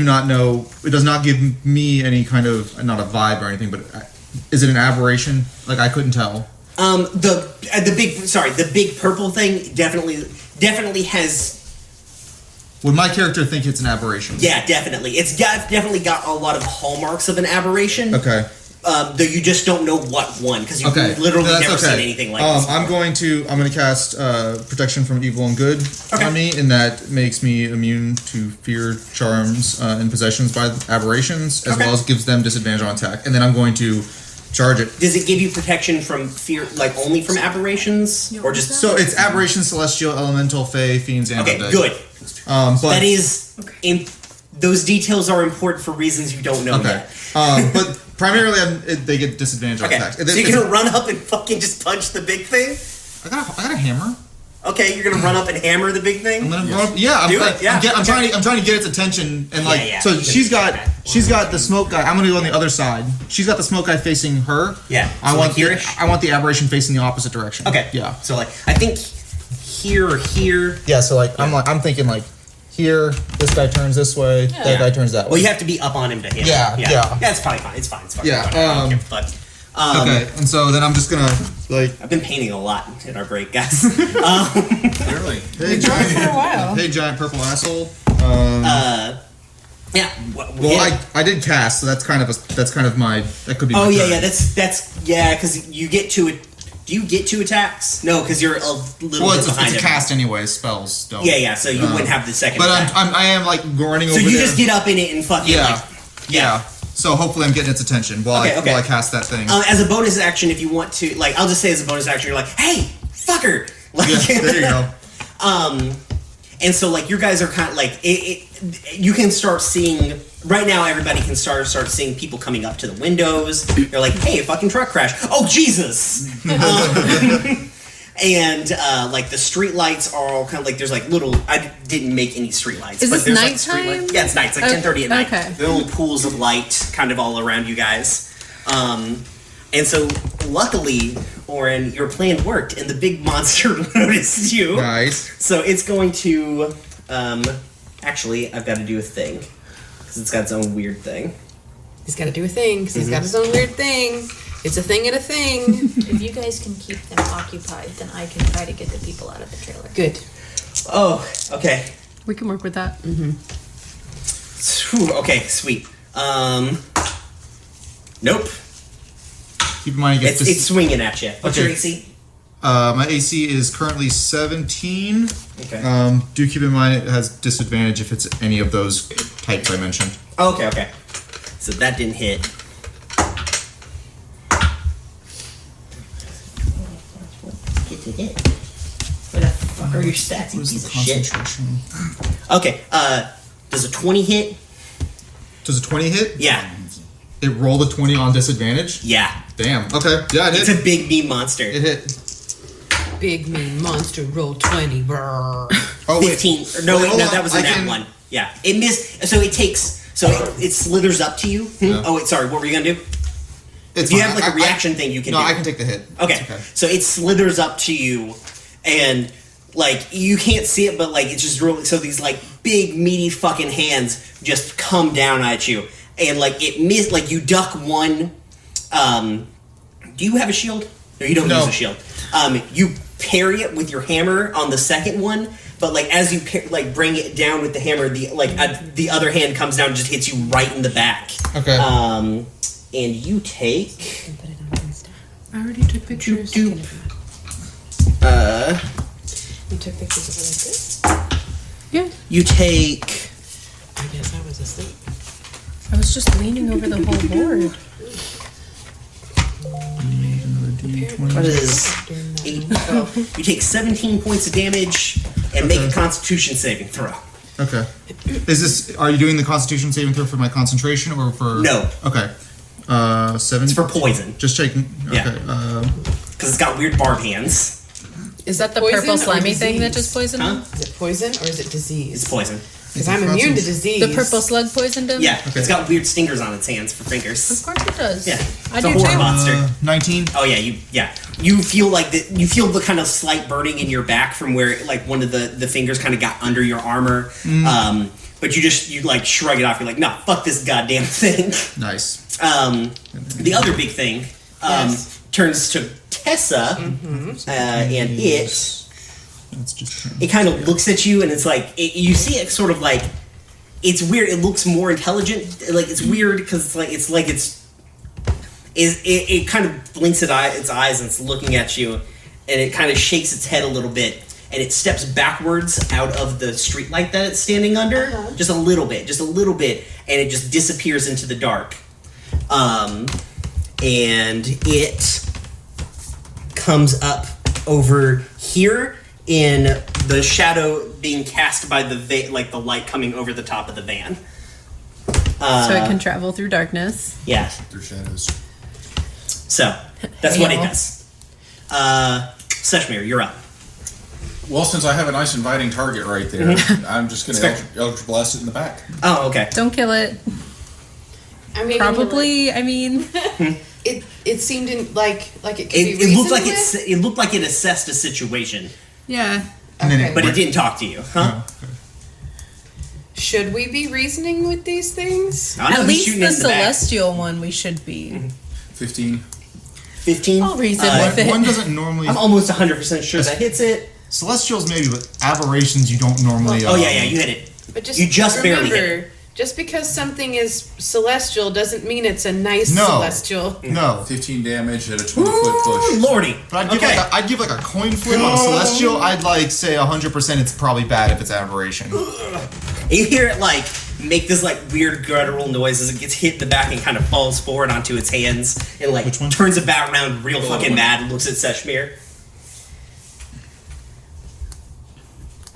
not know. It does not give me any kind of not a vibe or anything. But is it an aberration? Like I couldn't tell. The big purple thing definitely has. Would my character think it's an aberration? Yeah, definitely. It's definitely got a lot of hallmarks of an aberration. Okay. Though you just don't know what one because you've Okay. literally No, that's never okay. seen anything like this. I'm going to cast protection from evil and good Okay. on me, and that makes me immune to fear, charms, and possessions by aberrations, as Okay. well as gives them disadvantage on attack. And then I'm going to charge it. Does it give you protection from fear, like only from aberrations, or just So it's aberration, celestial, elemental, fey, fiends, and okay? undead. Good. But That is, those details are important for reasons you don't know okay. yet. But primarily, they get disadvantage on Okay, attacks. so you're gonna run up and fucking just punch the big thing. I got a hammer. Okay, you're gonna run up and hammer the big thing. I'm gonna run up, yeah, Do it, yeah, I'm okay. trying to get its attention and like Yeah, yeah. so she's got the smoke guy. I'm gonna go on the other side. She's got the smoke guy facing her. Yeah, I so want like here-ish? I want the aberration facing the opposite direction. Okay. Yeah. So like, I think here or here. Yeah. So like I'm thinking like here. This guy turns this way. That Yeah. guy turns that way. Well, you have to be up on him to hit. Yeah, him. yeah. Yeah, it's probably fine. It's fine. It's fine. Yeah, I don't care, but okay. And so then I'm just gonna like I've been painting a lot in our break, guys. Clearly. hey for a while. hey giant purple asshole. Yeah. Well, I did cast, so that's kind of my that could be. Oh my yeah, turn. yeah. That's yeah. Because you get to it. Do you get 2 attacks? No, because you're a little Well, bit behind it's a him. cast anyway. Spells don't. Yeah, yeah. So you wouldn't have the second. But attack. I am like running so over you there. just get up in it and fucking Yeah. like, Yeah. So hopefully I'm getting its attention while Okay, okay. I cast that thing. As a bonus action, if you want to, like, I'll just say as a bonus action, you're like, hey, fucker. Like, yeah, there you go. And so like you guys are kind of like you can start seeing right now. Everybody can start seeing people coming up to the windows. They're like, "Hey, a fucking truck crash! Oh Jesus!" And like the street lights are all kind of like there's like little. I didn't make any street lights. Is but this there's, like, nighttime? street lights. Yeah, it's night. It's like 10:30 at night. Okay. There are little pools of light kind of all around you guys. And so luckily, Orin, your plan worked, and the big monster noticed you. Nice. So it's going to, actually, I've got to do a thing because it's got its own weird thing. He's got to do a thing because he's got his own weird thing. It's a thing and a thing. If you guys can keep them occupied, then I can try to get the people out of the trailer. Good. Oh, okay. We can work with that. Whew, okay, sweet. Nope. Keep in mind, you get It's swinging at you. What's your Okay. AC? my AC is currently 17. Okay. Do keep in mind it has disadvantage if it's any of those types I mentioned. Okay, okay. So that didn't hit. Get to hit. Where the fuck are your stats, you piece of shit? Okay, does a 20 hit? Does a 20 hit? Yeah. It rolled a 20 on disadvantage? Yeah. Damn. Okay. Yeah, it hit. It's a big mean monster. It hit. Big mean monster roll 20. Brrr. Oh, wait. 15. Or no, Wait, wait, hold no, on. that was I in that can- one. Yeah. It missed. So it takes. So it slithers up to you. Yeah. Oh, wait, sorry. What were you going to do? It's If you fine. have like a reaction thing, you can No, do. I can take the hit. Okay. It's okay. So it slithers up to you, and like you can't see it, but like it's just really. So these like big meaty fucking hands just come down at you, and like it missed. Like you duck one. Do you have a shield? No, you don't No. use a shield. You parry it with your hammer on the second one, but like as you bring it down with the hammer, the other hand comes down and just hits you right in the back. Okay. And you take. I already took pictures. You took pictures of it like this? Yeah. You take. I guess I was asleep. I was just leaning over the whole board. What is 8? Oh, you take 17 points of damage and make a Constitution saving throw. Okay. Are you doing the Constitution saving throw for my concentration or for? No. Okay. 7. It's for poison Just checking. Okay. Yeah. because it's got weird barb hands. Is that the Poison purple or slimy thing that disease? just poisoned Huh? him? Is it poison or is it disease? It's poison. Because I'm immune to disease. The purple slug poisoned him? Yeah, it's got weird stingers on its hands for Of fingers. course it does. Yeah, I it's a do horror too. monster. 19. Oh yeah, you feel like you feel the kind of slight burning in your back from where like one of the fingers kind of got under your armor. But you like shrug it off. You're like, nah, fuck this goddamn thing. Nice. The other big thing Yes. turns to Tessa, and That's just. it kind of looks at you, and it's like you see it sort of like it's weird. It looks more intelligent. Like it's weird because it kind of blinks its eyes and it's looking at you, and it kind of shakes its head a little bit, and it steps backwards out of the streetlight that it's standing under, just a little bit, and it just disappears into the dark. And it comes up over here in the shadow being cast by the the light coming over the top of the van. So it can travel through darkness. Yeah. Through shadows. So that's what it Hail. does. Seshmir, you're up. Well, since I have a nice inviting target right there, I'm just going Fair. to Eldritch Blast it in the back. Oh, okay. Don't kill it. I mean, Probably, I mean, it seemed like it could be It looked like reasoned it looked like it assessed a situation, Yeah. Okay. but it didn't talk to you, huh? Should we be reasoning with these things? I don't know, at he's least shooting the into back. celestial one we should be. 15. 15. I'll reason with it. One doesn't normally. I'm almost 100% sure that hits it. Celestials maybe, but aberrations you don't normally. Oh yeah, you hit it. But You just barely hit remember, just because something is celestial doesn't mean it's a nice No. celestial. No. 15 damage at a 20-foot push. Lordy. But I'd give like a coin flip on a celestial. I'd like say 100% it's probably bad if it's aberration. You hear it like make this like weird guttural noise as it gets hit in the back and kind of falls forward onto its hands and like Which one? turns it back around real fucking one. mad and looks at Seshmir.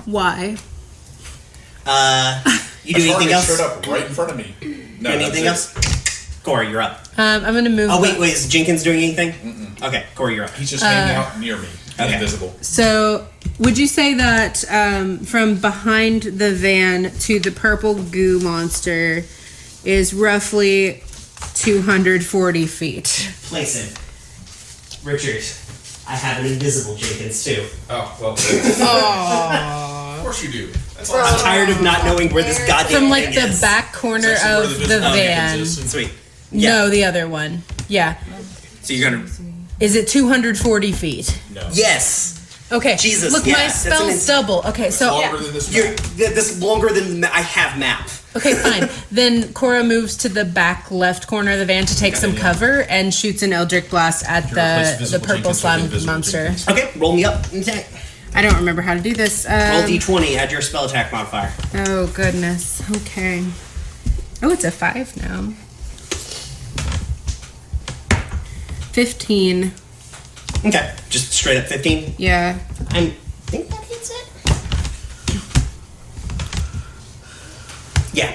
Why? You do anything else? Showed up right in front of me. No, Anything that's it. else? Corey, you're up. I'm gonna move. Oh wait, is Jenkins doing anything? Okay, Corey, you're up. He's just hanging out near me, Okay. invisible. So, would you say that from behind the van to the purple goo monster is roughly 240 feet? Place it. Richard, I have an invisible Jenkins too. Oh, well. Of course you do. That's I'm tired of not knowing where this goddamn from like thing the is. back corner It's actually of where the the visible van. Jenkins is. Sweet. Yeah. No, the other one. Yeah. So you're gonna. Is it 240 feet? Yes. Okay. Jesus, Look, yeah, my that's spell's double. Okay, so Longer than this You're map. this longer than I have map. okay, fine. Then Cora moves to the back left corner of the van to take some cover and shoots an Eldritch Blast at replace the visible purple Jenkins with slime invisible monster. Jenkins. Okay, roll me up. Okay. I don't remember how to do this. Roll d20. Add your spell attack modifier. Oh goodness. Okay. Oh, it's a 5 now. 15. Okay, just straight up 15. Yeah. I think that hits it.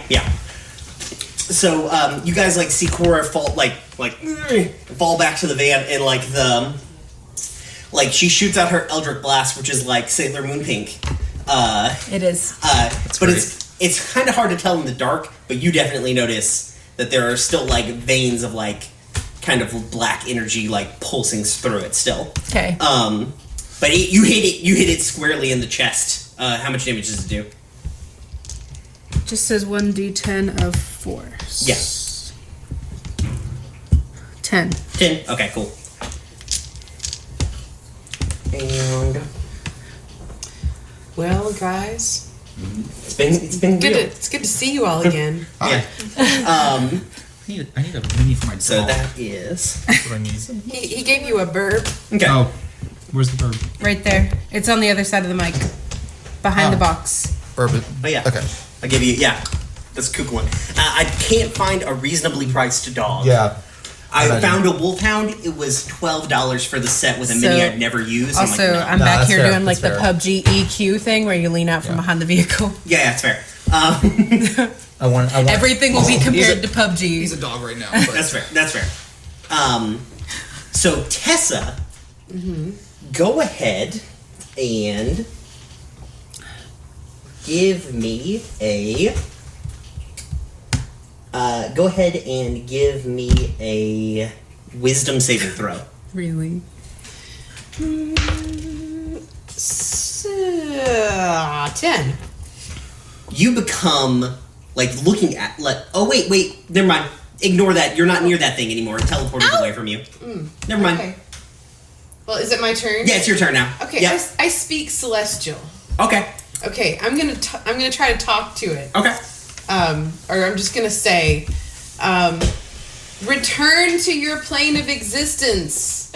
Yeah. So you guys like see Cora fall fall back to the van and like she shoots out her Eldritch Blast, which is like Sailor Moon pink. It is. But it's kind of hard to tell in the dark. But you definitely notice that there are still like veins of like kind of black energy like pulsing through it still. Okay. But you hit it squarely in the chest. How much damage does it do? Just says 1d10 of force. Yes. 10. 10. Okay, cool. And Well, guys, it's been good. real. It's good to see you all again. Hi. Yeah. I need a mini for my dog. So that is That's what I need. He gave you a burp. okay. Oh, where's the bird? Right there. It's on the other side of the mic. Behind the box. Bourbon. Oh yeah. Okay. I'll give you that's a kook one. I can't find a reasonably priced dog. Yeah. I Imagine. found a wolfhound. It was $12 for the set with a mini So, I'd never used. Also, I'm like, no. I'm back that's here fair, doing like the that's fair. PUBG EQ thing where you lean out from behind the vehicle. Yeah, that's fair. I want. Everything will be compared to PUBG. He's a dog right now. But That's fair. That's fair. So Tessa, go ahead and give me a. Go ahead and give me a wisdom saving throw. Really? 10. You become like looking at oh wait, never mind. Ignore that. You're not near that thing anymore. It teleported away from you. Never mind. Okay. Well, is it my turn? Yeah, it's your turn now. Okay. Yeah. I speak celestial. Okay. Okay. I'm gonna try to talk to it. Okay. Or I'm just gonna say, return to your plane of existence.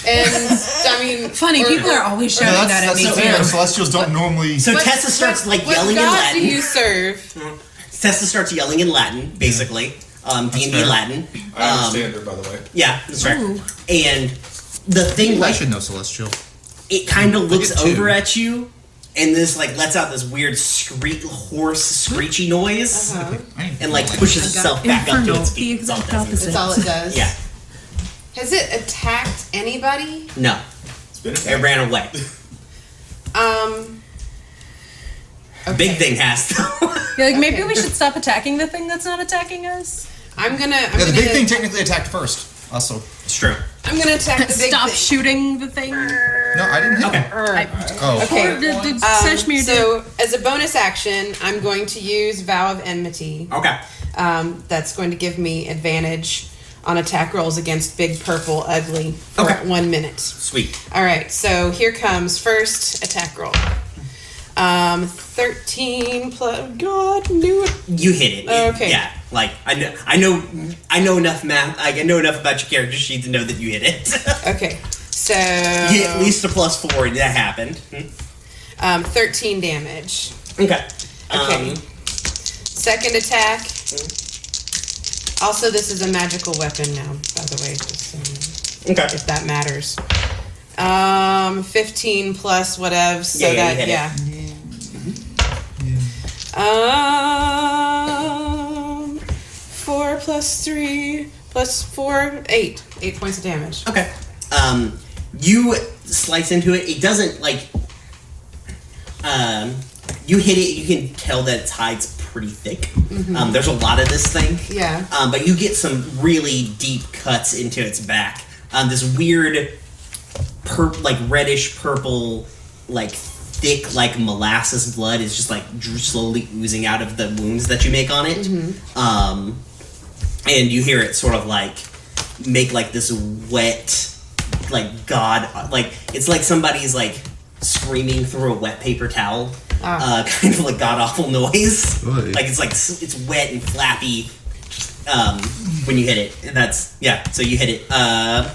And I mean, Funny, people are always No, shouting that's that at me the too. thing. The Celestials don't normally. So Tessa starts like yelling in what god Latin. do you serve? Tessa starts yelling in Latin, basically. D&D fair. Latin. I understand her, by the way. Yeah, that's right. And the thing, I like, should know Celestial. it kind of looks get two. over at you, and this like lets out this weird hoarse, screechy noise, and like pushes itself back up to Infernal, its the feet. That's all it exact does. opposite. That's all it does. Yeah. Has it attacked anybody? No. It ran away. Okay. Big thing has though. You're like, maybe Okay. we should stop attacking the thing that's not attacking us. I'm gonna. Yeah, the big thing technically attacked first. Also, It's true. I'm gonna attack the big Stop thing. shooting the thing. no, I didn't hit Okay. him. Oh, Okay. Sashmir did. So, as a bonus action, I'm going to use Vow of Enmity. Okay. That's going to give me advantage on attack rolls against Big Purple Ugly for Okay. 1 minute. Sweet. All right, so here comes first attack roll. 13 plus. God, knew it. You hit it. Okay. Yeah. Like I know enough math. I know enough about your character sheet to know that you hit it. Okay, so You hit at least a +4, and that happened. 13 damage. Okay. Okay. Second attack. Also, this is a magical weapon now, by the way, just so Okay. if that matters. 15 plus whatever. So Yeah, you that hit it. yeah. 4 plus 3 plus 4, 8. 8 points of damage. Okay. You slice into it. It doesn't like. You hit it. You can tell that its hide's pretty thick. There's a lot of this thing. Yeah. But you get some really deep cuts into its back. This weird, like reddish purple, like thick, like molasses blood is just like slowly oozing out of the wounds that you make on it. and you hear it sort of like make like this wet, like God, like it's like somebody's like screaming through a wet paper towel, kind of like god awful noise. Oy. Like it's wet and flappy when you hit it. And that's so you hit it.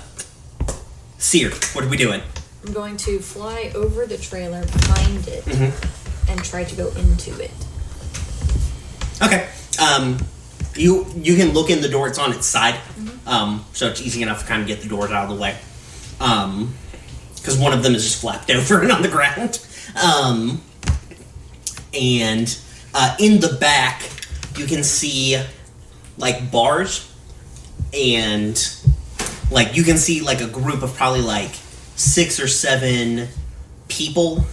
Seer, what are we doing? I'm going to fly over the trailer behind it and try to go into it. Okay. You can look in the door. It's on its side, so it's easy enough to kind of get the doors out of the way. Because one of them is just flapped over and on the ground. And in the back, you can see like bars, and like you can see like a group of probably like 6 or 7 people.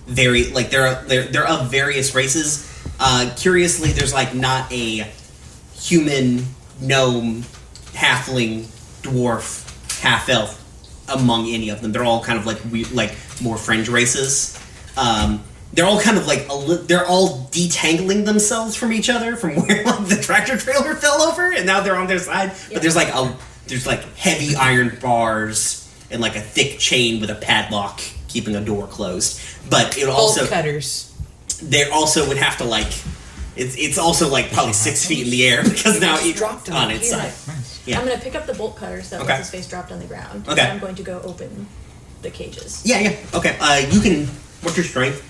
Very like they're of various races. Curiously, there's like not a human, gnome, halfling, dwarf, half elf among any of them. They're all kind of like like more fringe races. They're all kind of like they're all detangling themselves from each other from where like the tractor trailer fell over, and now they're on their side. But there's like heavy iron bars and like a thick chain with a padlock keeping a door closed. But it also Bolt cutters. they also would have to like it's also like probably 6 feet in the air because now it's dropped on its side. Yeah. I'm going to pick up the bolt cutters that Okay. his face dropped on the ground. Okay. And I'm going to go open the cages. Yeah. Okay. You can. What's your strength?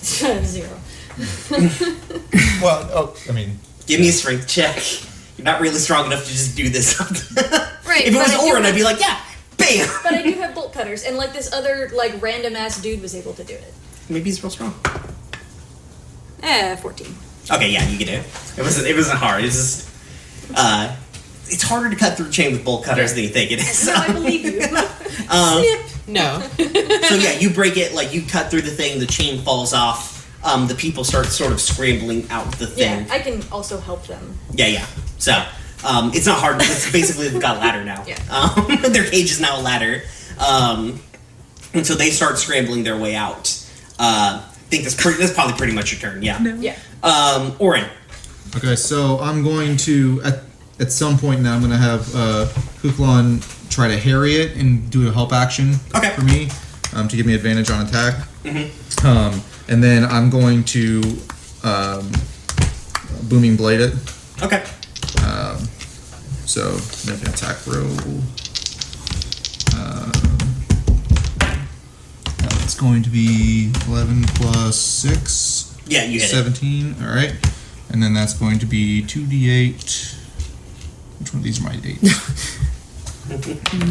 0. Well, I mean, Give me a strength check. You're not really strong enough to just do this. Right. If it but was I do Orin, I'd have- be like, yeah, bam. But I do have bolt cutters, and like this other like random ass dude was able to do it. Maybe he's real strong. 14. Okay, yeah, you can do it. It wasn't hard. It's just it's harder to cut through chain with bolt cutters than you think it is. No, I believe you. No. So yeah, you break it, like you cut through the thing, the chain falls off. The people start sort of scrambling out the thing. Yeah, I can also help them. Yeah. So it's not hard. It's basically they've got a ladder now. Yeah. Their cage is now a ladder, and so they start scrambling their way out. I think that's probably pretty much your turn. Yeah. Yeah. Orin. okay, so I'm going to at some point now I'm going to have Kuklon try to harry it and do a help action for me to give me advantage on attack. And then I'm going to booming blade it. Okay. So make an attack roll. It's going to be 11 plus 6. Yeah, you hit 17. All right. And then that's going to be 2d8. Which one of these are my 8?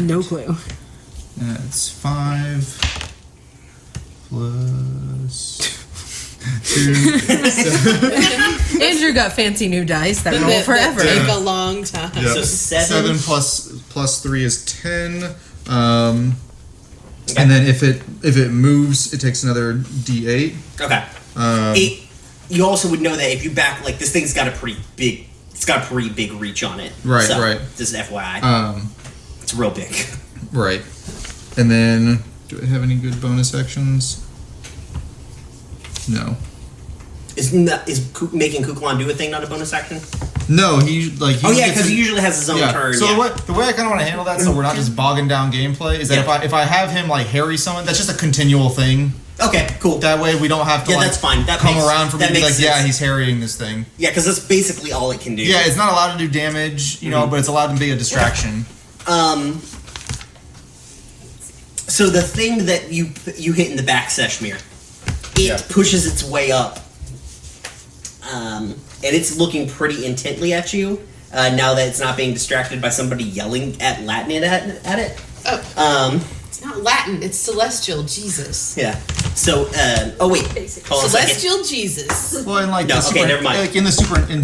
No clue. That's 5 plus 2. Andrew got fancy new dice that roll forever. Take a long time. Yep. So 7 plus 3 is 10. And then if it moves, it takes another d8. Okay. You also would know that if you back like this thing's got a pretty big. It's got a pretty big reach on it. Right, So, right. Just FYI. It's real big. Right. And then, do I have any good bonus actions? No. Is making Kukulon do a thing not a bonus action? No, he like. Oh yeah, gets because to- he usually has his own turn. So yeah. the way I kind of want to handle that, so we're not just bogging down gameplay, is that if I have him like harry someone, that's just a continual thing. Okay, cool. That way we don't have to Yeah, like that's fine. That come makes- around for me that to be like, makes yeah, sense. he's harrying this thing. Yeah, because that's basically all it can do. Yeah, it's not allowed to do damage, you know, but it's allowed to be a distraction. So the thing that you hit in the back, Seshmir, it pushes its way up, and it's looking pretty intently at you. Now that it's not being distracted by somebody yelling at Latin at it. It's not Latin. It's celestial Jesus. Yeah. So, oh wait, Basically. hold on a second. Celestial Jesus. Well, in like No, the okay, never mind. like in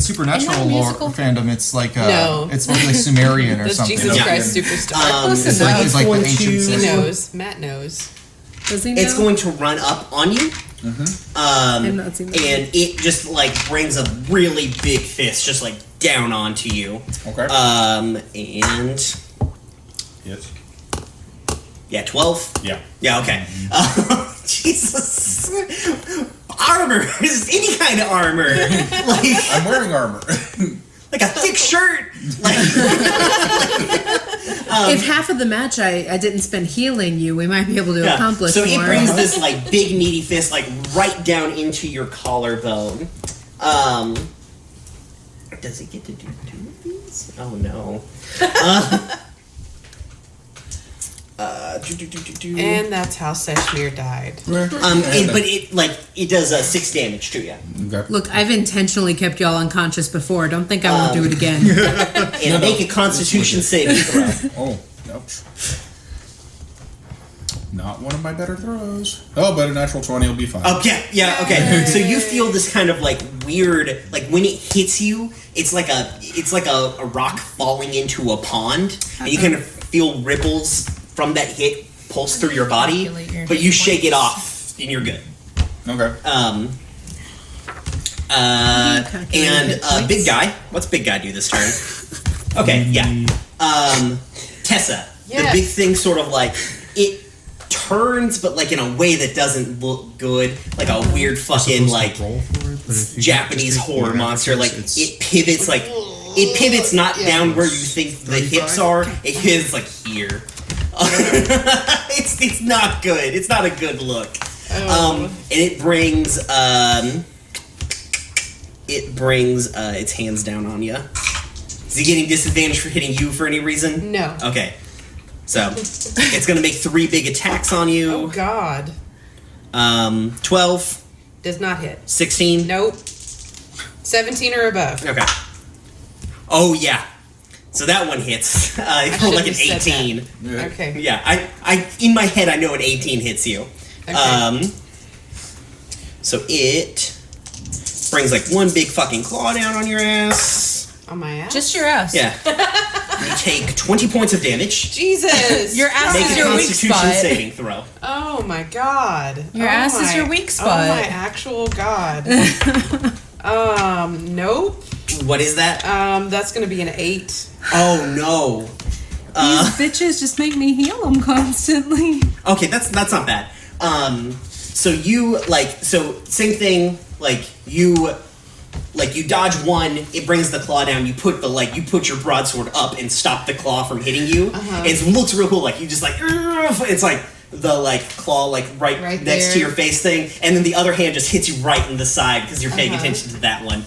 supernatural Isn't that lore musical? fandom, it's like No. it's maybe like Sumerian or That's something. Jesus Yeah. Christ Superstar. It's It's like the going ancient to- he system. knows. Matt knows. Does he know? It's going to run up on you. I've not seen that. And it just like brings a really big fist just like down onto you. Okay. And Yes. yeah, 12. Yeah. Yeah, okay. Jesus. Armor. Any kind of armor. Like I'm wearing armor. like a thick shirt. Like, if half of the match I didn't spend healing you, we might be able to accomplish so more. it brings this like big meaty fist like right down into your collarbone. Does he get to do 2 of these? Oh no. And that's how Seshmir died. But it does 6 damage to you. Okay. Look, I've intentionally kept y'all unconscious before. Don't think I won't do it again. And make a Constitution saving throw. Oh, ouch. Not one of my better throws. Oh, but a natural 20 will be fine. Yeah, okay. So you feel this kind of like weird, like when it hits you, it's like a rock falling into a pond, and you kind of feel ripples from that hit pulse through your body, but you shake it off and you're good. Okay. And Big Guy, what's Big Guy do this turn? Okay, yeah. Tessa, the Yes. big thing sort of like it turns, but like in a way that doesn't look good, like a weird fucking like Japanese horror monster. Like it pivots not down where you think the hips are. It pivots like here. It's not good. It's not a good look. And it brings its hands down on you. Is he getting disadvantage for hitting you for any reason? No. Okay. So it's gonna make 3 big attacks on you. Oh God. 12, Does not hit. 16. Nope. 17 or above. Okay. Oh yeah. So that one hits. It rolled like an shouldn't have said 18. Yeah. Okay. Yeah, I in my head I know an 18 hits you. Okay. So it brings like 1 big fucking claw down on your ass. On my ass. Just your ass. Yeah. You take 20 points of damage. Jesus. Your ass Make is a your weak Constitution spot. saving throw. Oh my God. Your Oh ass is my- your weak Oh spot. my actual God. Nope. What is that? That's gonna be an 8. Oh no. These bitches just make me heal them constantly. Okay, that's not bad. So you same thing. You dodge one, it brings the claw down. You put your broadsword up and stop the claw from hitting you. It looks real cool. Like you just like it's like the claw right Right next there. to your face thing, and then the other hand just hits you right in the side because you're paying attention to that one.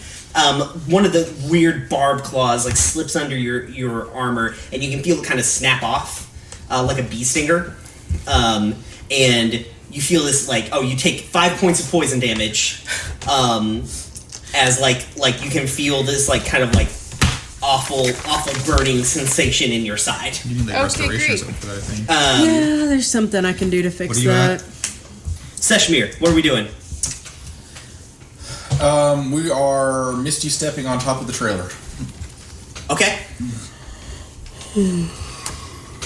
One of the weird barbed claws slips under your armor, and you can feel it kind of snap off like a bee stinger. And you feel this you take 5 points of poison damage. As you can feel this kind of awful burning sensation in your side. You need Okay, restoration or great. something for that, I think. Yeah, there's something I can do to fix What are you that. Seshmir, what are we doing? We are misty stepping on top of the trailer. Okay.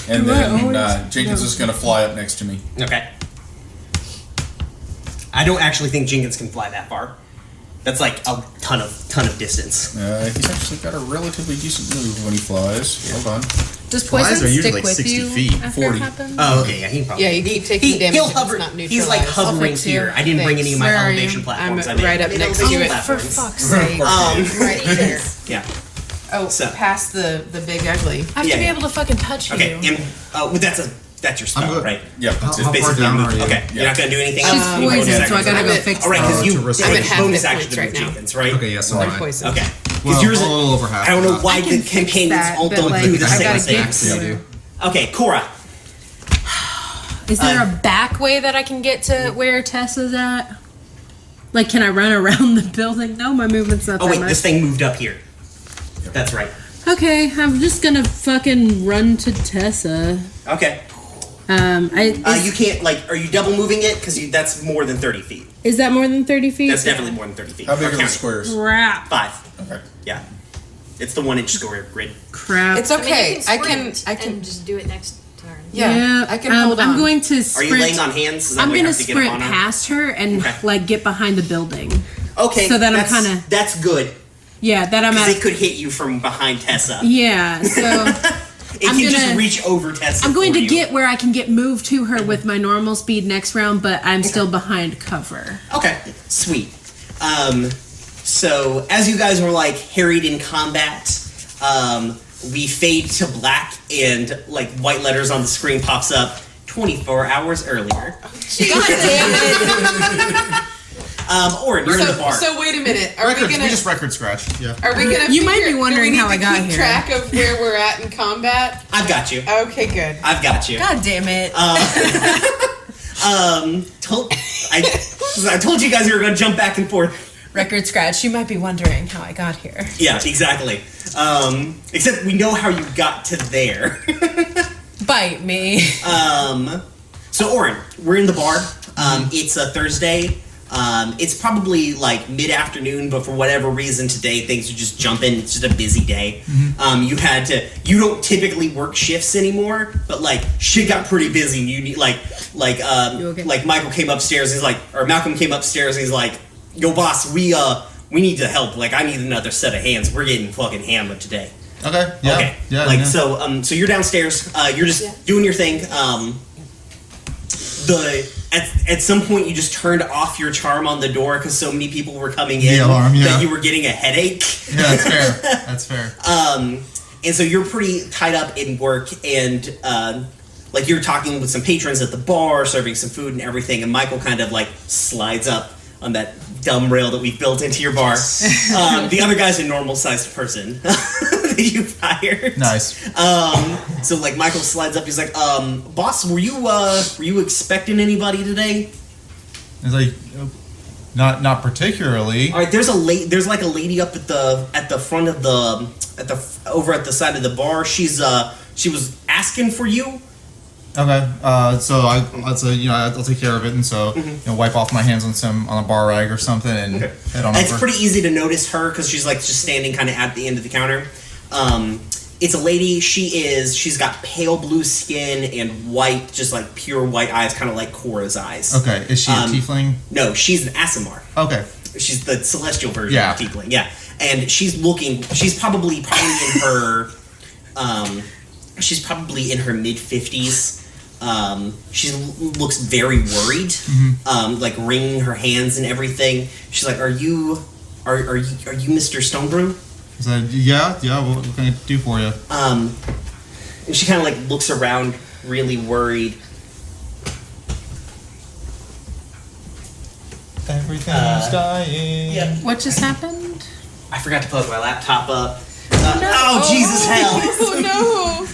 And then Jenkins is going to fly up next to me. Okay. I don't actually think Jenkins can fly that far. That's a ton of distance. He's actually got a relatively decent move when he flies. Hold on. Does Flies poison are usually stick with 60 you feet, after 40. it happens? Oh, okay, yeah, he can probably. Yeah, you keep taking damage. He'll if hover. It's not He's neutralized. hovering fix you. here. I didn't bring any of my Where are you? elevation platforms. I'm I made. right up next to Elevation it. For platforms. fuck's sake. Right there. Yeah. Oh, So- past the big ugly. I have Yeah, to be yeah. able to fucking touch Okay. you. And that's your spell, I'm good. right? Yeah, How that's it. far Basically, down move. are you? Okay, you're not gonna do anything else. She's Any bonus poisoned, so I actions? gotta go I'm at- fix All right, because that. you to restore I'm it. at half bonus hit action points to right move now. Jenkins, right? Okay, yeah, so I'm am I. poisoned. Okay. Well, Because yours, a little over half. I don't know of why I the can fix companions that, all but, don't like, do the I same gotta things. get to- Okay, Cora. Is there a back way that I can get to where Tessa's at? Can I run around the building? No, my movement's not Oh that wait, much. this thing moved up here. That's right. Okay, I'm just gonna fucking run to Tessa. Okay. You can't are you double moving it? Because that's more than 30 feet. Is that more than 30 feet? That's definitely more than 30 feet. How big Or are the counting. squares? Crap. 5. Okay. Yeah. It's the 1-inch square grid. Crap. It's okay. I I can can. and just do it next turn. Yeah, I can hold on. I'm going to Are sprint. you laying on hands? Is that I'm why you gonna have to get up sprint on her? past her and Okay. get behind the building. Okay. so that I'm that's- kinda- That's good. Yeah, that I'm Because at. it could hit you from behind Tessa. Yeah, so It I'm can just gonna- reach over Tessa. I'm going for to you. get where I can get moved to her with my normal speed next round, but I'm still behind cover. Okay. Sweet. So as you guys were like harried in combat, we fade to black and like white letters on the screen pops up 24 hours earlier. God damn it. Orin, you're in the bar. So wait a minute. Are Records, we gonna? we just record scratch. Yeah. Are we gonna? You might be do wondering we need how I to got keep here. track of where we're at in combat. I've got you. Okay, good. I've got you. God damn it. I told you guys you were going to jump back and forth. Record scratch. You might be wondering how I got here. Yeah, exactly. Except we know how you got to there. Bite me. So Orin, we're in the bar. It's a Thursday. It's probably like mid-afternoon, but for whatever reason today things are just jumping. It's just a busy day. You don't typically work shifts anymore, but like shit got pretty busy and you need like Michael came upstairs, Malcolm came upstairs and he's like, yo boss, we need to help. Like I need another set of hands. We're getting fucking hammered today. Okay. Yeah. Okay. Yeah. Like yeah. so you're downstairs, you're just doing your thing. At some point you just turned off your charm on the door because so many people were coming in The alarm, yeah. that you were getting a headache. Yeah, that's fair. That's fair. And so you're pretty tied up in work and like you're talking with some patrons at the bar, serving some food and everything, and Michael kind of like slides up on that dumb rail that we built into your bar. The other guy's a normal sized person that you've hired. Nice. So like Michael slides up, he's like, boss, were you expecting anybody today? It's like not particularly. All right, there's like a lady up at the front of over at the side of the bar. She was asking for you. Okay. So I'll take care of it, and so wipe off my hands on a bar rag or something, and head on It's over. pretty easy to notice her because she's like just standing kind of at the end of the counter. It's a lady. She's got pale blue skin and white, just like pure white eyes, kind of like Korra's eyes. Okay. Is she a tiefling? No, she's an Asimar. Okay. She's the celestial version Yeah. of tiefling. Yeah, and she's probably in her, she's probably in her mid-50s. She looks very worried, like wringing her hands and everything. She's like, "Are you Mr. Stonebroom?" I said, yeah. What can I do for you? And she kind of like looks around, really worried. Everything's dying. Yeah. What just happened? I forgot to plug my laptop up. Oh Jesus hell! Oh no!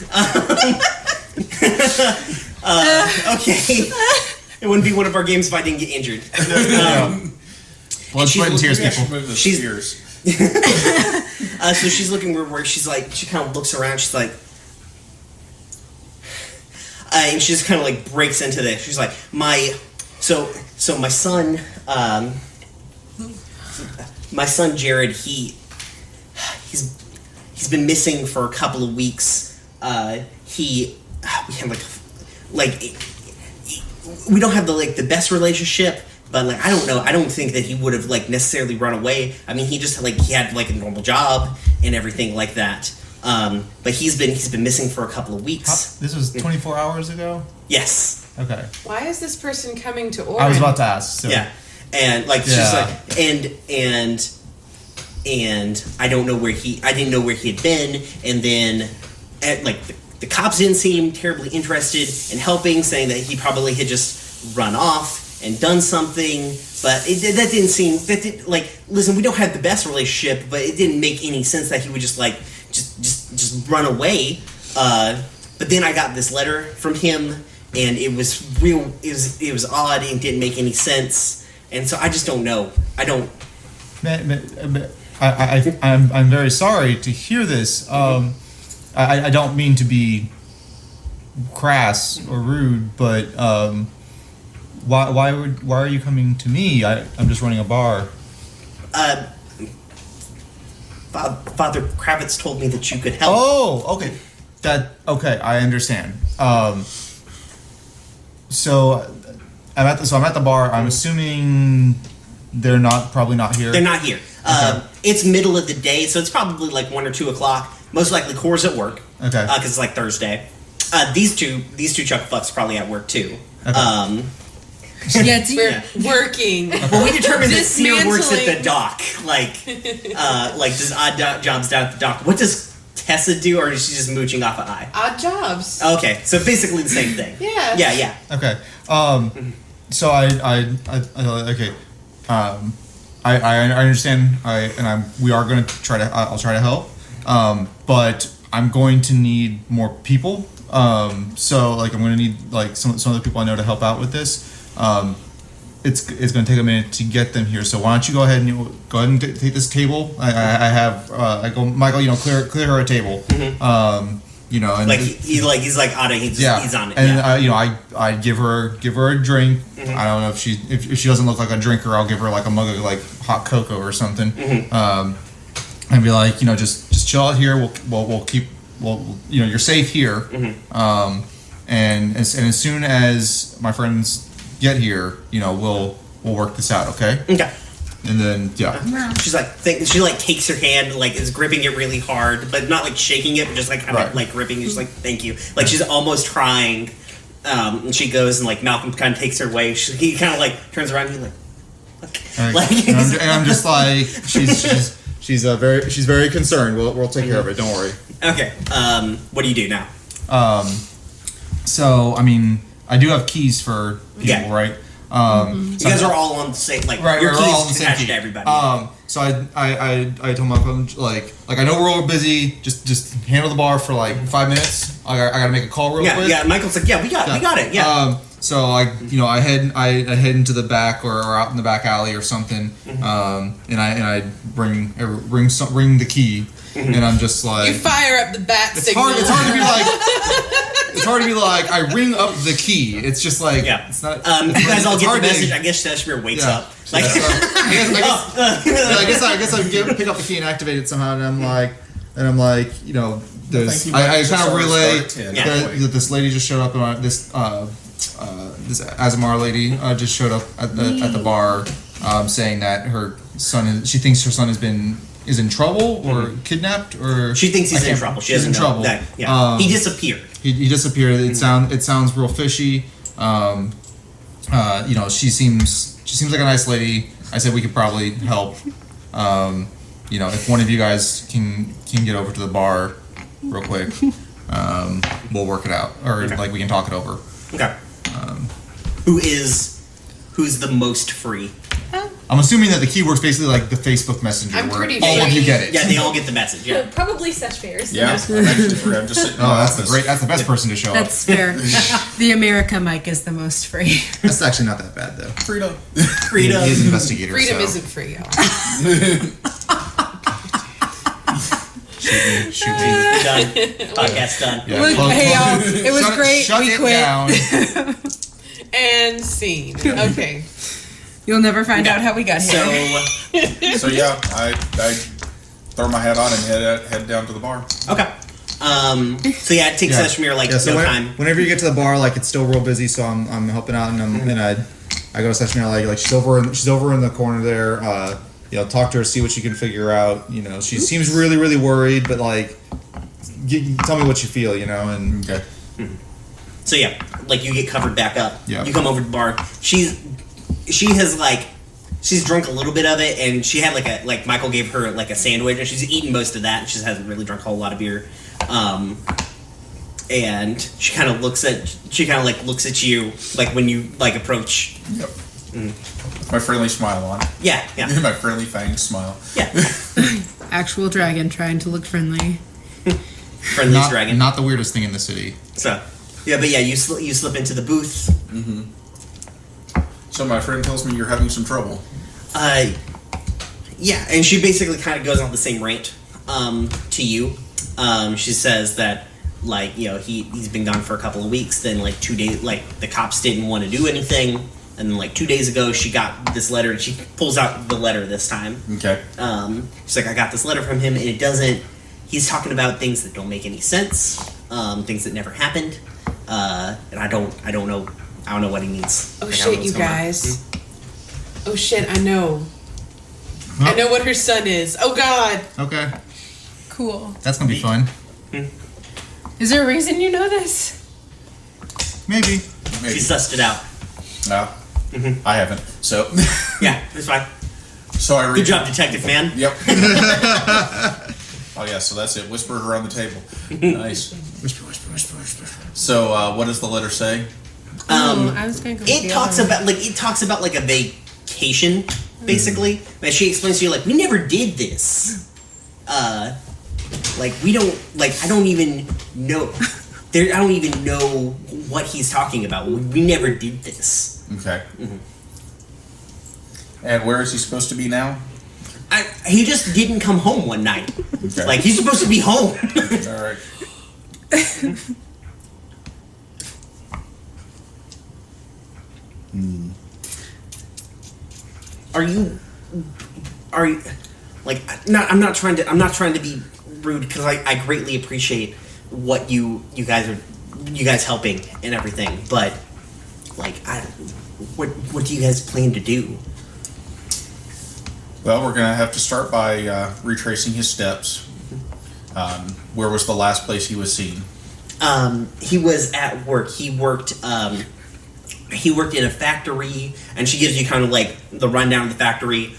Okay, it wouldn't be one of our games if I didn't get injured. Blood, sweat, and tears, Maybe I should people. move the She's- spears. So she's looking where she's like, she kind of looks around. She's like, and she just kind of like breaks into this. She's like, my son, my son Jared, he's been missing for a couple of weeks. We have we don't have the best relationship. But like I don't know, I don't think that he would have like necessarily run away. I mean, he just he had like a normal job and everything like that. But he's been missing for a couple of weeks. This was 24 hours ago? Yes. Okay. Why is this person coming to Orin? I was about to ask. So. Yeah. And like she's like and I don't know I didn't know where he had been, and then the cops didn't seem terribly interested in helping, saying that he probably had just run off and done something, but listen, we don't have the best relationship, but it didn't make any sense that he would just just run away. But then I got this letter from him, and it was odd and didn't make any sense, and so I just don't know. I'm very sorry to hear this. I don't mean to be crass or rude, but why are you coming to me? I'm just running a bar. Father Kravitz told me that you could help. Oh, okay. I understand. So I'm at the bar. I'm assuming they're probably not here. They're not here. Okay. It's middle of the day, so it's probably like 1 or 2 o'clock. Most likely, Core's at work. Okay. Because it's like Thursday. These two chuck fucks are probably at work too. Okay. Yeah, it's We're working. Well, we determined that Seer works at the Dismantling. dock. Like does odd jobs down at the dock. What does Tessa do, or is she just mooching off of I? Odd jobs. Okay, so basically the same thing. Yeah. Yeah. Okay. So I okay. I understand. We are going to try to. I'll try to help. But I'm going to need more people. So like I'm going to need like some of the people I know to help out with this. It's going to take a minute to get them here. So why don't you go ahead and take this table? I have I go Michael. Clear her a table. And Like he's like Ada. He's on it. And I give her a drink. I don't know if she doesn't look like a drinker, I'll give her like a mug of like hot cocoa or something. And be like, just chill out here. We'll keep you're safe here. And as soon as my friends get here, we'll work this out. Okay. Okay. And then She's like, she like takes her hand, like is gripping it really hard, but not like shaking it, but just like kind of like gripping it. She's like, thank you. Like she's almost crying. And she goes and like Malcolm kind of takes her away. He kind of like turns around and he's like, and I'm just like she's very concerned. We'll take care of it. Don't worry. Okay. What do you do now? So I mean, I do have keys for people, Yeah. right? You guys are all on the same, like Right, your we're keys all on the same attached key. to everybody. So I told Malcolm like I know we're all busy. Just handle the bar for like 5 minutes. I gotta make a call real quick. Yeah. Michael's like, we got it. Yeah. So I head into the back or out in the back alley or something. And I ring the key. And I'm just like, You fire up the bat it's signal. hard to be like I ring up the key. It's just like Yeah. it's not. You guys all it's get the hard to- message. I guess Teshmir wakes Yeah. up. Like, Yeah, so I guess I pick up the key and activate it somehow, and I'm like, there's. think you I might kind of start relay at 10 that, anyway. that this lady just showed up, and this Azamar lady just showed up at the bar, saying that her son she thinks her son is in trouble or kidnapped or she thinks he's in trouble. She She's doesn't in know trouble. that. Yeah. He disappeared. He disappeared. It sounds real fishy. She seems like a nice lady. I said we could probably help. If one of you guys can get over to the bar real quick, we'll work it out, or like we can talk it over. Okay. Who's the most free? I'm assuming that the key works basically like the Facebook Messenger, I'm where pretty all of free. you get it. Yeah, they all get the message. Yeah. Probably Seshmir's. Yeah, I'm actually free. I'm just sitting. Oh, that's the best person to show up. That's fair. The America Mike is the most free. That's actually not that bad though. freedom. Freedom. He is an investigator. Freedom so. isn't free, y'all. Shoot me. Done. Podcast done. Yeah, Look, close- hey y'all, it was shut great. Shut We it quit. down. And scene. Okay. You'll never find out how we got So, here. So yeah, I throw my hat on and head down to the bar. okay. So yeah, it takes Teshmir like no time. Whenever you get to the bar, like it's still real busy, so I'm helping out, and I go to Seshmir like she's over in the corner there. Talk to her, see what you can figure out. She seems really really worried, but like, tell me what you feel, and Okay. So yeah, like you get covered back up. Yeah. You come over to the bar. She's drunk a little bit of it, and she had like Michael gave her like a sandwich, and she's eaten most of that, and she hasn't really drunk a whole lot of beer. And she kind of looks at you like when you like approach. Yep. My friendly smile on. Yeah. My friendly fanged smile. Yeah. Actual dragon trying to look friendly. Friendly dragon. Not the weirdest thing in the city. So, yeah, but yeah, you slip into the booth. So my friend tells me you're having some trouble. Yeah, and she basically kind of goes on the same rant to you. She says that, like, he's been gone for a couple of weeks, then, like, 2 days, like, the cops didn't want to do anything, and then, like, 2 days ago, she got this letter, and she pulls out the letter this time. Okay. She's like, I got this letter from him, and it doesn't, he's talking about things that don't make any sense, things that never happened, and I don't know what he needs. Oh Like, I don't know shit, what's you going on. guys. Oh shit, I know. I know what her son is. Oh god. Okay, Cool. that's gonna be fun. Is there a reason you know this? Maybe. She sussed it out. Yeah. I haven't. So Yeah, it's fine. so I reach. Good job, detective man. Yep. Oh yeah, so that's it. Whisper it around the table. Nice. Whisper, whisper, whisper, whisper. So what does the letter say? I was gonna go. with It the talks other one. about like a vacation, basically. But she explains to you like we never did this. Like we don't like I don't even know. I don't even know what he's talking about. We never did this. Okay. And where is he supposed to be now? He just didn't come home one night. Okay. Like he's supposed to be home. All right. Are you like I'm not trying to be rude because I greatly appreciate what you guys helping and everything, but like what do you guys plan to do? Well, we're gonna have to start by retracing his steps. Where was the last place he was seen? He was at work. He worked in a factory, and she gives you kind of like the rundown of the factory.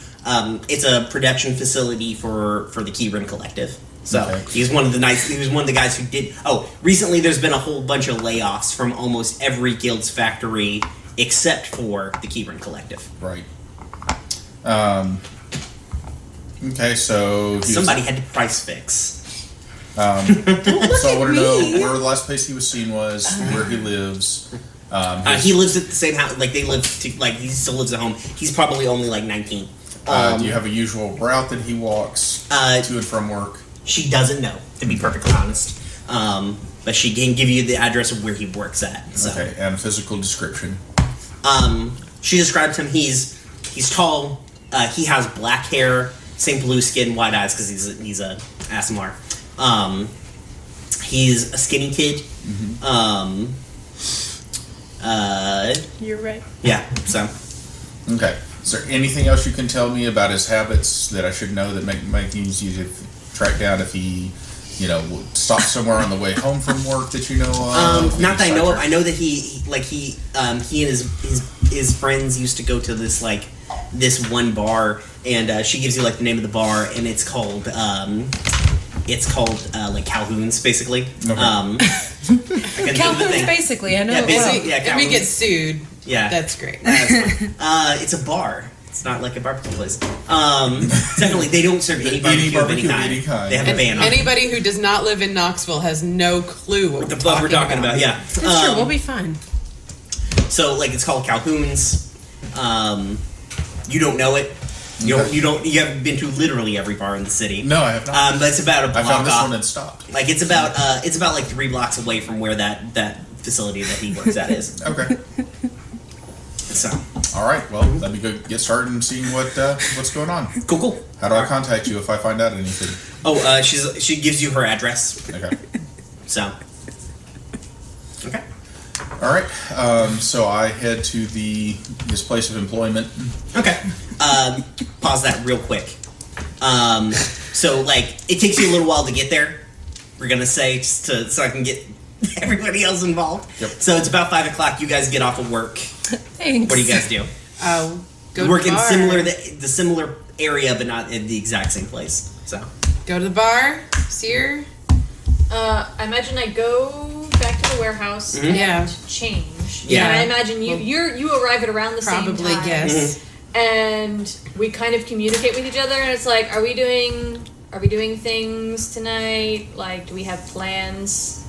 It's a production facility for the Keyrin Collective. So Okay. he was one of the guys who did. Oh, recently there's been a whole bunch of layoffs from almost every guild's factory except for the Keyrin Collective. Right. Okay, so Somebody had to price fix. So I want to know where the last place he was seen was, where he lives. He lives at the same house. Like they live. He still lives at home. He's probably only like 19. Do you have a usual route that he walks to and from work? She doesn't know, to be perfectly honest. But she can give you the address of where he works at. So. Okay, and a physical description. She described him. He's tall. He has black hair, same blue skin, white eyes because he's a ASMR. He's a skinny kid. You're right. Yeah. So Okay. Is there anything else you can tell me about his habits that I should know that make it easy to track down if he, stopped somewhere on the way home from work that you know of? not that I know of. I know that he and his friends used to go to this one bar, and she gives you like the name of the bar, and it's called like Calhoun's, basically. Okay. Calhoun's basically, I know. Yeah, it basically, well. yeah, If we get Calhoun's. sued, Yeah. that's great. It's a bar. It's not like a barbecue place. Definitely, they don't serve any barbecue of any kind. They have a ban on it. Anybody who does not live in Knoxville has no clue what The fuck we're talking about. Yeah. It's true. We'll be fine. So like it's called Calhoun's. You don't know it. You haven't been to literally every bar in the city. No, I have not. But it's about a I block found this off. one and stopped. Like it's about like 3 blocks away from where that facility that he works at is. Okay. So All right. Well, let me go get started and seeing what's going on. cool. How do I contact you if I find out anything? Oh, she gives you her address. Okay. So okay. All right. So I head to his place of employment. Okay. Pause that real quick. So like it takes you a little while to get there. We're gonna say so I can get everybody else involved. Yep. So it's about 5 o'clock. You guys get off of work. Thanks. What do you guys do? Go You work to in the bar. the similar area, but not in the exact same place. So Go to the bar. See her. I imagine I go back to the warehouse and Yeah. change. Yeah. And I imagine you arrive at around the Probably same time. guess. And we kind of communicate with each other, and it's like, are we doing things tonight? Like, do we have plans?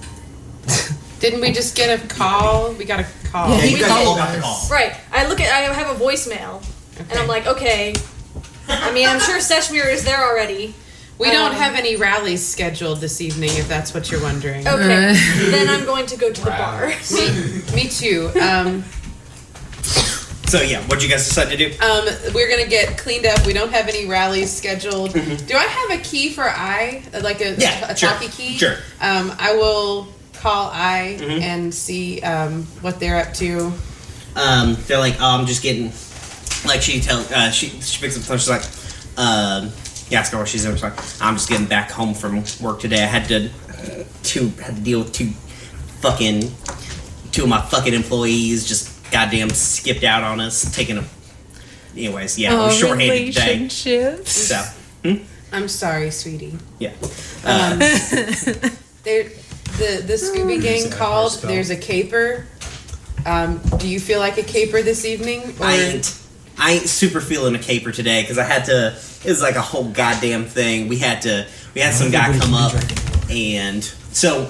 Didn't we just get a call? We got a call. yeah, you we guys did. all got the call. Right. I have a voicemail, and I'm like, okay. I mean, I'm sure Seshmir is there already. We don't have any rallies scheduled this evening, if that's what you're wondering. Okay. Then I'm going to go to the bar. Me too. So yeah, what'd you guys decide to do? We're gonna get cleaned up. We don't have any rallies scheduled. Do I have a key for I? Like a Sure. talkie key? Sure. I will call I and see what they're up to. They're like, oh, I'm just getting. Like she picks up the phone. She's like, you ask her what she's doing. She's like, I'm just getting back home from work today. I had to deal with two of my fucking employees just goddamn skipped out on us, taking a. Anyways, yeah, we're shorthanded today. relationships. So, I'm sorry, sweetie. yeah. The Scooby Gang called. There's a caper. Do you feel like a caper this evening? Or? I ain't super feeling a caper today because I had to. It was like a whole goddamn thing. We had some guy come up, and so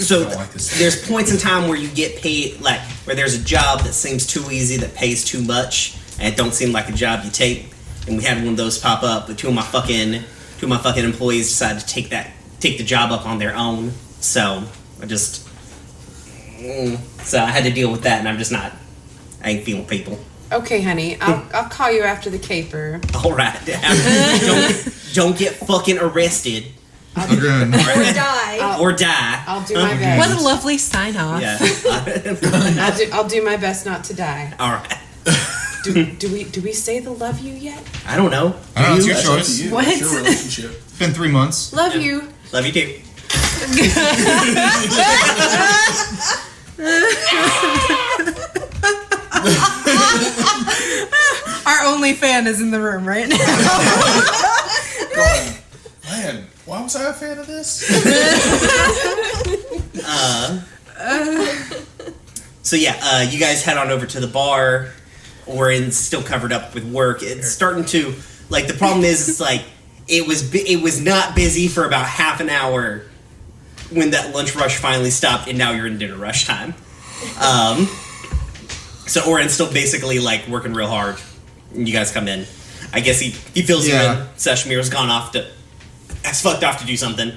like this. there's points in time where you get paid, like where there's a job that seems too easy that pays too much, and it don't seem like a job you take. And we had one of those pop up, but two of my fucking employees decided to take the job up on their own. So I had to deal with that, and I ain't feeling people. Okay, honey. I'll call you after the caper. All right, don't get fucking arrested Agreed. or die. I'll do my best. What a lovely sign off. Yeah. I'll do my best not to die. All right. Do we say the love you yet? I don't know. It's your That's up to choice. you. What? It's your relationship. It's been 3 months. Love you. Love you too. Our only fan is in the room right now. Man, why was I a fan of this? So yeah, you guys head on over to the bar. Oren's still covered up with work. It's starting to the problem is it's like it was not busy for about half an hour when that lunch rush finally stopped, and now you're in dinner rush time. So Oren's still basically working real hard. And you guys come in. I guess he fills you in. Seshmir's gone off to do something.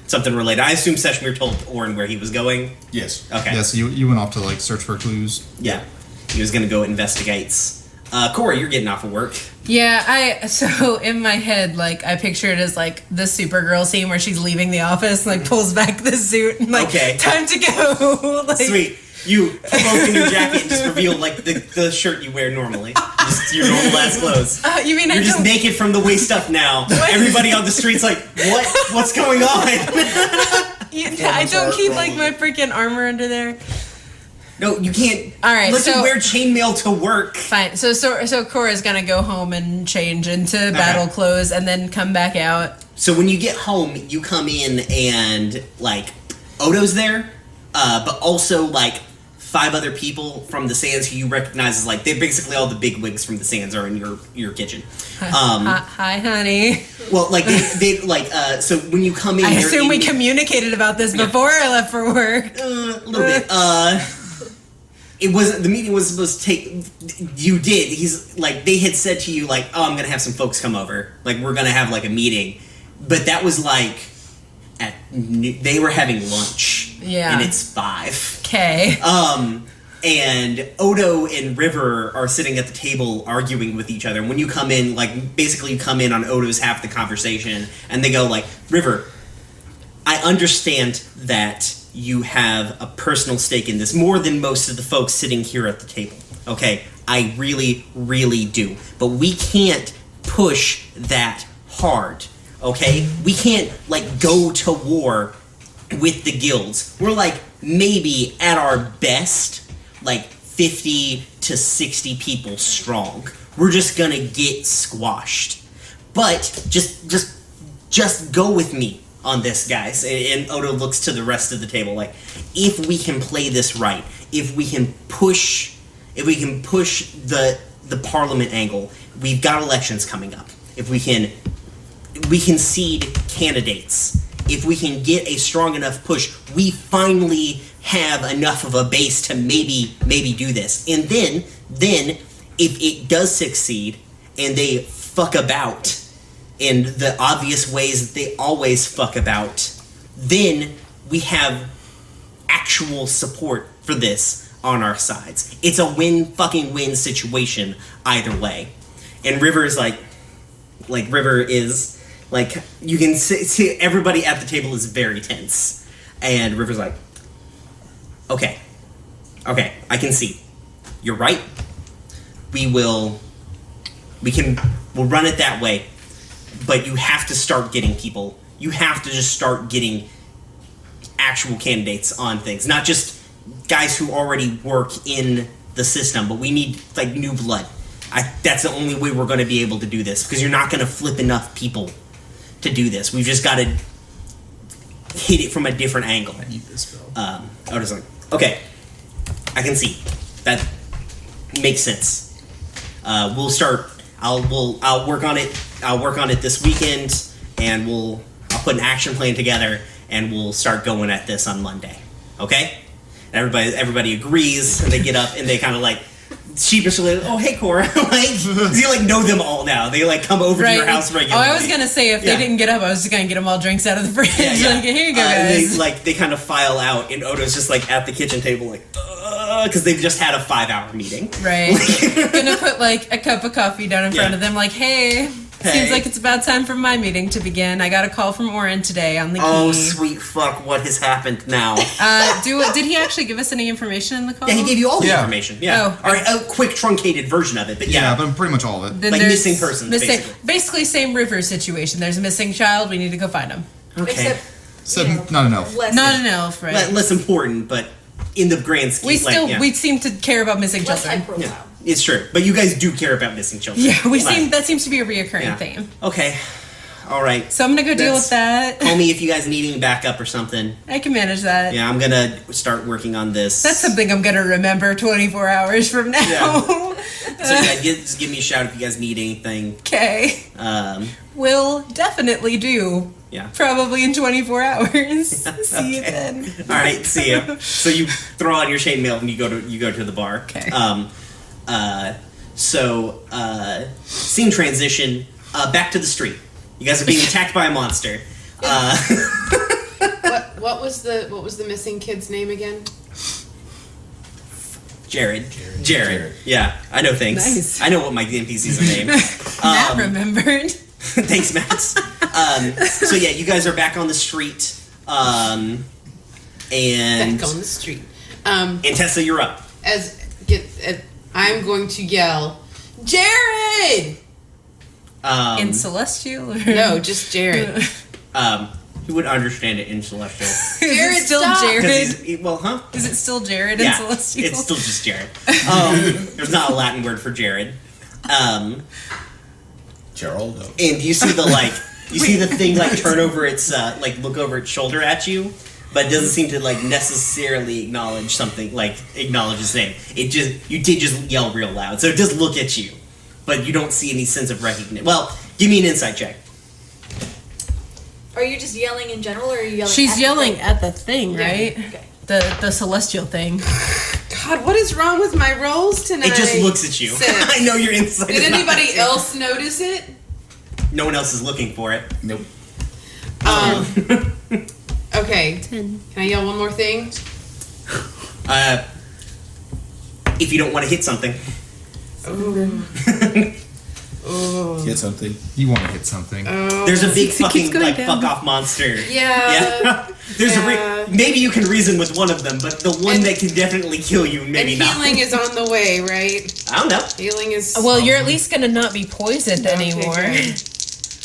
Something related. I assume Seshmir told Oren where he was going. Yes. Okay. Yeah, so you went off to search for clues. Yeah. He was gonna go investigate. Corey, you're getting off of work. Yeah, so in my head, I picture it as the Supergirl scene where she's leaving the office, pulls back the suit and Okay. time to go. Sweet. You pull open your jacket and just reveal the shirt you wear normally. Just your normal ass clothes. You mean You're just naked from the waist up now. Everybody on the street's like, what? What's going on? I don't keep my freaking armor under there. No, you can't. All right, Let you so- wear chainmail to work. Fine. So Cora's gonna go home and change into battle clothes and then come back out. So when you get home, you come in and Odo's there, but also 5 other people from the Sands who you recognize as they're basically all the big wigs from the Sands are in your kitchen. Hi, honey. Well, they so when you come in, I they're assume we in- communicated about this before I left for work. a little bit. It wasn't. The meeting was supposed to take. You did. He's they had said to you oh, I'm gonna have some folks come over. We're gonna have a meeting, but that was at they were having lunch. Yeah. And it's 5. Okay. And Odo and River are sitting at the table arguing with each other. And when you come in, basically you come in on Odo's half the conversation, and they go River, I understand that you have a personal stake in this more than most of the folks sitting here at the table. Okay, I really, really do. But we can't push that hard. Okay, we can't go to war with the guilds. We're maybe at our best 50 to 60 people strong. We're just gonna get squashed. But just go with me on this, guys. And Odo looks to the rest of the table if we can play this right, if we can push the parliament angle, we've got elections coming up. If we can seed candidates, if we can get a strong enough push, we finally have enough of a base to maybe do this. And then if it does succeed and they fuck about in the obvious ways that they always fuck about, then we have actual support for this on our sides. It's a win situation either way. And River is River is you can see everybody at the table is very tense. And River's okay, I can see. You're right. We'll run it that way. But you have to start getting people. You have to just start getting actual candidates on things, not just guys who already work in the system, but we need like new blood. That's the only way we're going to be able to do this, because you're not going to flip enough people to do this. We've just got to hit it from a different angle. I need this spell. Oda's like, okay, I can see that makes sense. We'll start. I'll work on it. I'll work on it this weekend, and I'll put an action plan together, and we'll start going at this on Monday. Okay? And everybody agrees, and they get up and they kind of like sheepishly, oh hey Cora, like you like know them all now. They like come over to your house regularly. Oh, I was gonna say if they didn't get up, I was just gonna get them all drinks out of the fridge. Like, here you go, guys. They kind of file out, and Odo's just like at the kitchen table, like because they've just had a 5-hour meeting. Right. Gonna put like a cup of coffee down in front of them, like, hey. Seems like it's about time for my meeting to begin. I got a call from Oren today on the key. Oh, sweet fuck, what has happened now? Did he actually give us any information in the call? Yeah, he gave you all the information. Yeah. Oh. Or a quick truncated version of it, but Yeah, but pretty much all of it. Then like there's missing persons, basically same river situation. There's a missing child. We need to go find him. Okay. Except, Not an elf. Not an elf, right? Less important, but in the grand scheme. We seem to care about missing less children. high profile. Yeah, it's true. But you guys do care about missing children. Yeah, that seems to be a reoccurring theme. Okay. All right. So I'm gonna go deal with that. Call me if you guys need any backup or something. I can manage that. Yeah, I'm gonna start working on this. That's something I'm gonna remember 24 hours from now. Yeah. So yeah, just give me a shout if you guys need anything. Okay. Will definitely do. Yeah. Probably in 24 hours. See you then. All right, see you. So you throw on your chainmail and you go to the bar. Okay. Scene transition. Back to the street. You guys are being attacked by a monster. What was the missing kid's name again? Jared. Yeah, I know things. Nice. I know what my NPCs are named. Matt remembered. Thanks, Matt. So yeah, you guys are back on the street. And Back on the street. And Tessa, you're up. I'm going to yell, Jared! In Celestial? Or? No, just Jared. Who would understand it in Celestial? Jared, still stop. Jared? Is it still Jared yeah, in Celestial? it's still just Jared. There's not a Latin word for Jared. Geraldo. And you see the thing like turn over its look over its shoulder at you, but it doesn't seem to like necessarily acknowledge his name. You did just yell real loud, so it does look at you, but you don't see any sense of recognition. Well, give me an insight check. Are you just yelling in general, or are you yelling? She's yelling at the thing, right? Okay. The celestial thing. God, what is wrong with my rolls tonight? It just looks at you. I know your insight. Did is not anybody that else notice it? No one else is looking for it. Nope. Okay. 10. Can I yell one more thing? If you don't want to hit something. Hit something. You want to hit something. There's a big fucking fuck off monster. Yeah. There's maybe you can reason with one of them, but the one that can definitely kill you, maybe and not. healing is on the way, right? I don't know. Healing is. Well, you're at least gonna not be poisoned anymore. Good.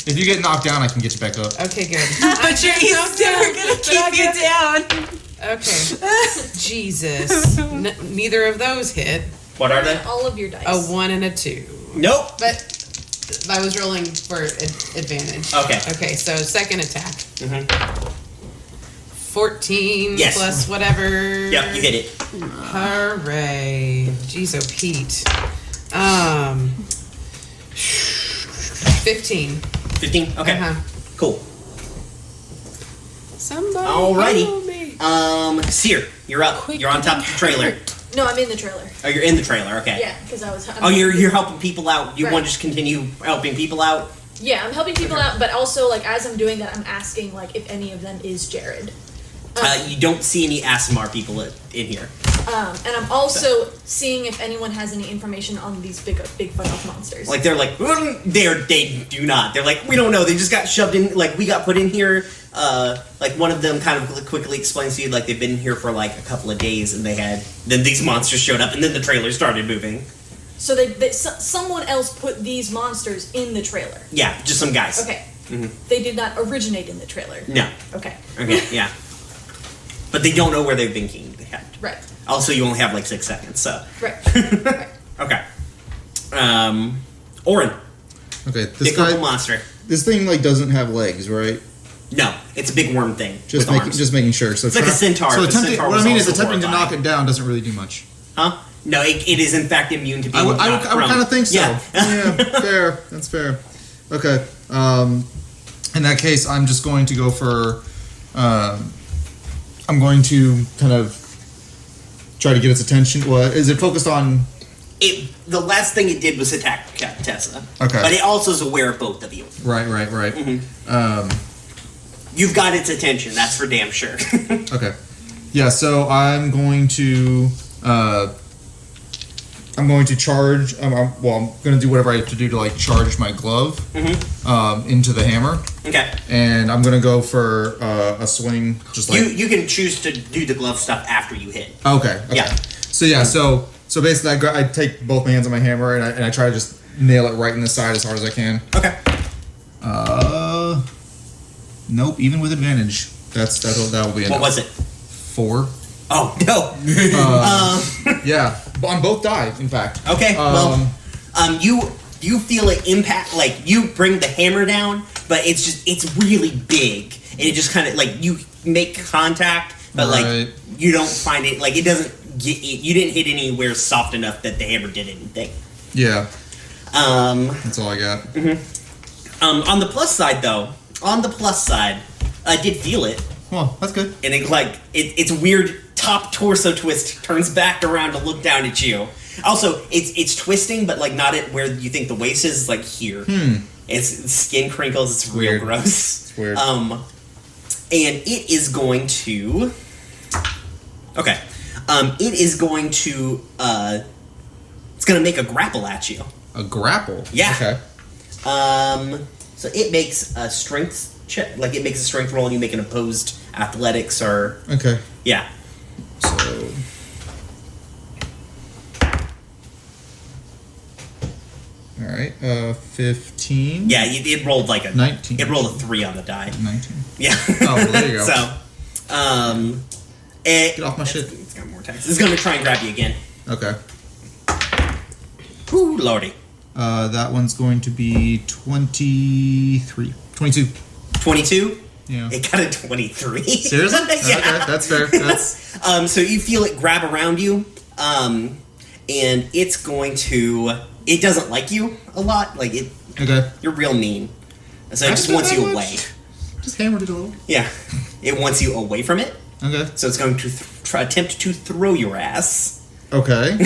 If you get knocked down, I can get you back up. Okay, good. But you're never gonna keep you down. Okay. Jesus. Neither of those hit. What are they? All of your dice. A 1 and a 2. Nope. But I was rolling for advantage. Okay. Okay, so second attack. Mm-hmm. 14 Yes. plus whatever. Yep, you hit it. Hooray. Jeez, oh Pete. 15. 15? Okay. Cool. Somebody Alrighty. help me. Seer, you're up. You're on top of the trailer. No, I'm in the trailer. Oh, you're in the trailer, okay. Yeah, because I was. You're helping people out. You Right. want to just continue helping people out? Yeah, I'm helping people out, but also like as I'm doing that, I'm asking like if any of them is Jared. You don't see any Asimar people in here. And I'm also seeing if anyone has any information on these big fuck off monsters. Like they do not. They're like, we don't know. They just got shoved in. Like we got put in here. Like one of them kind of quickly explains to you like they've been here for like a couple of days, and then these monsters showed up, and then the trailer started moving. So someone else put these monsters in the trailer. Yeah, just some guys. Okay. Mm-hmm. They did not originate in the trailer. No. Okay. Okay. Yeah. But they don't know where they've been kept. Right. Also, you only have like 6 seconds, so. Right. Right. Okay. Orin, Okay, this big guy, purple monster. this thing like doesn't have legs, right? No, it's a big worm thing. Just with arms. just making sure. So It's like a centaur. So The attempting, centaur what I was mean is also attempting to knock horrifying. it down doesn't really do much. Huh? No, it is in fact immune to being I would kind of think so. Yeah. Yeah, fair. That's fair. Okay. In that case, I'm just going to go for. I'm going to kind of try to get its attention. Well, is it focused on? The last thing it did was attack Tessa. Okay. But it also is aware of both of you. Right. You've got its attention, that's for damn sure. Okay. Yeah. So I'm going to. I'm going to charge. I'm going to do whatever I have to do to like charge my glove into the hammer, Okay. and I'm going to go for a swing, just like. You can choose to do the glove stuff after you hit. Okay. Yeah. So basically, I take both my hands on my hammer and I try to just nail it right in the side as hard as I can. Okay. Nope. Even with advantage, that will be enough. What was it? 4. Oh, no. Yeah, on both die. In fact. Okay, you feel it impact, like, you bring the hammer down, but it's really big. And it just kind of, like, you make contact, but, Right. like, you don't find it, like, it doesn't you didn't hit anywhere soft enough that the hammer did anything. Yeah. That's all I got. On the plus side, though, I did feel it. Well, that's good. And it's weird top torso twist turns back around to look down at you. Also, it's twisting, but like not at where you think the waist is, like here. It's skin crinkles. It's real Weird. gross. It's weird. And it is going to. Okay. It is going to. It's going to make a grapple at you. A grapple. Yeah. Okay. So it makes a strength check. Like it makes a strength roll, and you make an opposed athletics or Okay. yeah. So. All right. 15. Yeah, it rolled like a 19. It rolled a 3 on the die. 19. Yeah. Oh, well, there you go. So, Get off my shit. It's got more attacks. It's gonna try and grab you again. Okay. Whoo, lordy. That one's going to be 23. 22. 22. Yeah. It got a 23. Seriously? Yeah. Okay, that's fair. That's So you feel it grab around you, and it's going to. It doesn't like you a lot. Like it. okay. You're real mean. So it just wants you away. Just hammered it a little. Yeah. It wants you away from it. Okay. So it's going to attempt to throw your ass. Okay.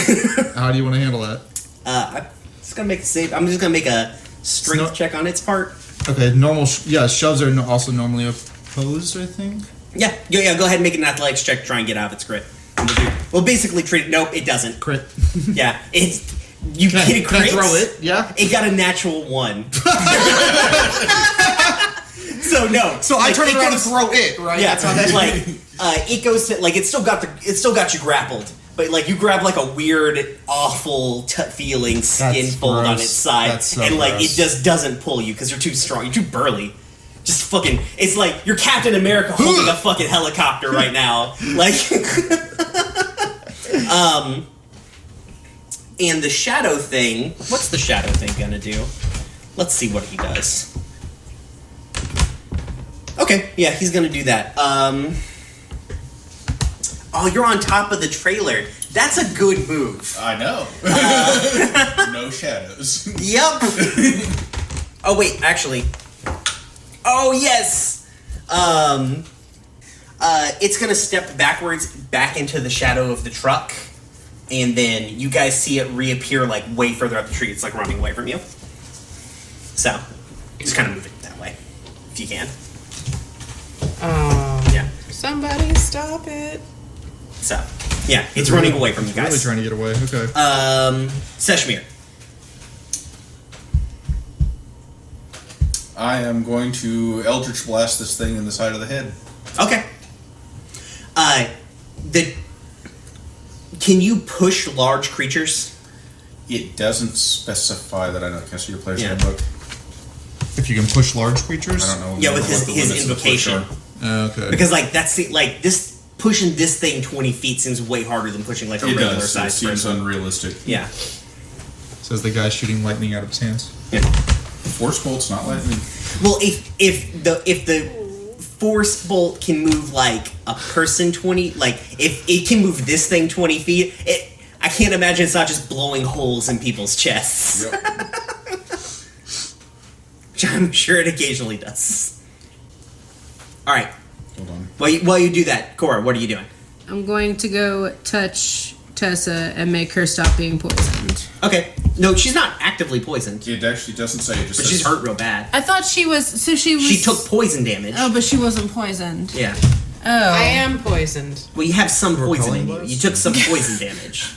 How do you want to handle that? I'm just gonna make a save. I'm just gonna make a strength check on its part. Okay. Normal. Shoves are also normally opposed, I think. Yeah. Go ahead and make an athletics check. Try and get out of its crit. Well, basically, treat. Nope, it doesn't. Crit. Yeah, it's you Can get a crit. I throw it? Yeah. It got a natural 1. So no. So I Like, turn it around goes- and throw it, right? Yeah, That's how that like it goes to like it still got you grappled, but like you grab like a weird, awful feeling skin That's fold on gross. its side, That's so and like gross. it just doesn't pull you because you're too strong, you're too burly. Just fucking, it's like you're Captain America holding a fucking helicopter right now, like. And the shadow thing. What's the shadow thing gonna do? Let's see what he does. Okay, yeah, he's gonna do that. Oh, you're on top of the trailer. That's a good move. I know. No shadows. Yep. Oh wait, actually. Oh yes. It's gonna step backwards back into the shadow of the truck, and then you guys see it reappear like way further up the tree. It's like running away from you. So, just kind of move it that way, if you can. Oh, Yeah. somebody stop it. So, yeah, it's running away from you Really guys. trying to get away. Okay. Seshmir. I am going to Eldritch Blast this thing in the side of the head. Okay. Can you push large creatures? It doesn't specify that I know. Can I see your player's Yeah. handbook? If you can push large creatures. I don't know. Yeah, with what the his limits of push invocation. are. Okay. Because like that's the, like this pushing this thing 20 feet seems way harder than pushing like a It regular does. It size seems person. unrealistic. Yeah. Says the guy shooting lightning out of his hands. Force bolt's not lightning. Well, if the force bolt can move like a person 20, like if it can move this thing 20 feet, I can't imagine it's not just blowing holes in people's chests. Yep. Which I'm sure it occasionally does. All right. Hold on. While you do that, Cora, what are you doing? I'm going to go touch Tessa and make her stop being poisoned. Okay. No, she's not actively poisoned, It actually doesn't say. It just but says she's hurt real bad. I thought she was. So she was. She took poison damage. Oh, but she wasn't poisoned. Yeah. Oh. I am poisoned, Well, you have some poison Repelling in you. blast? You took some poison damage.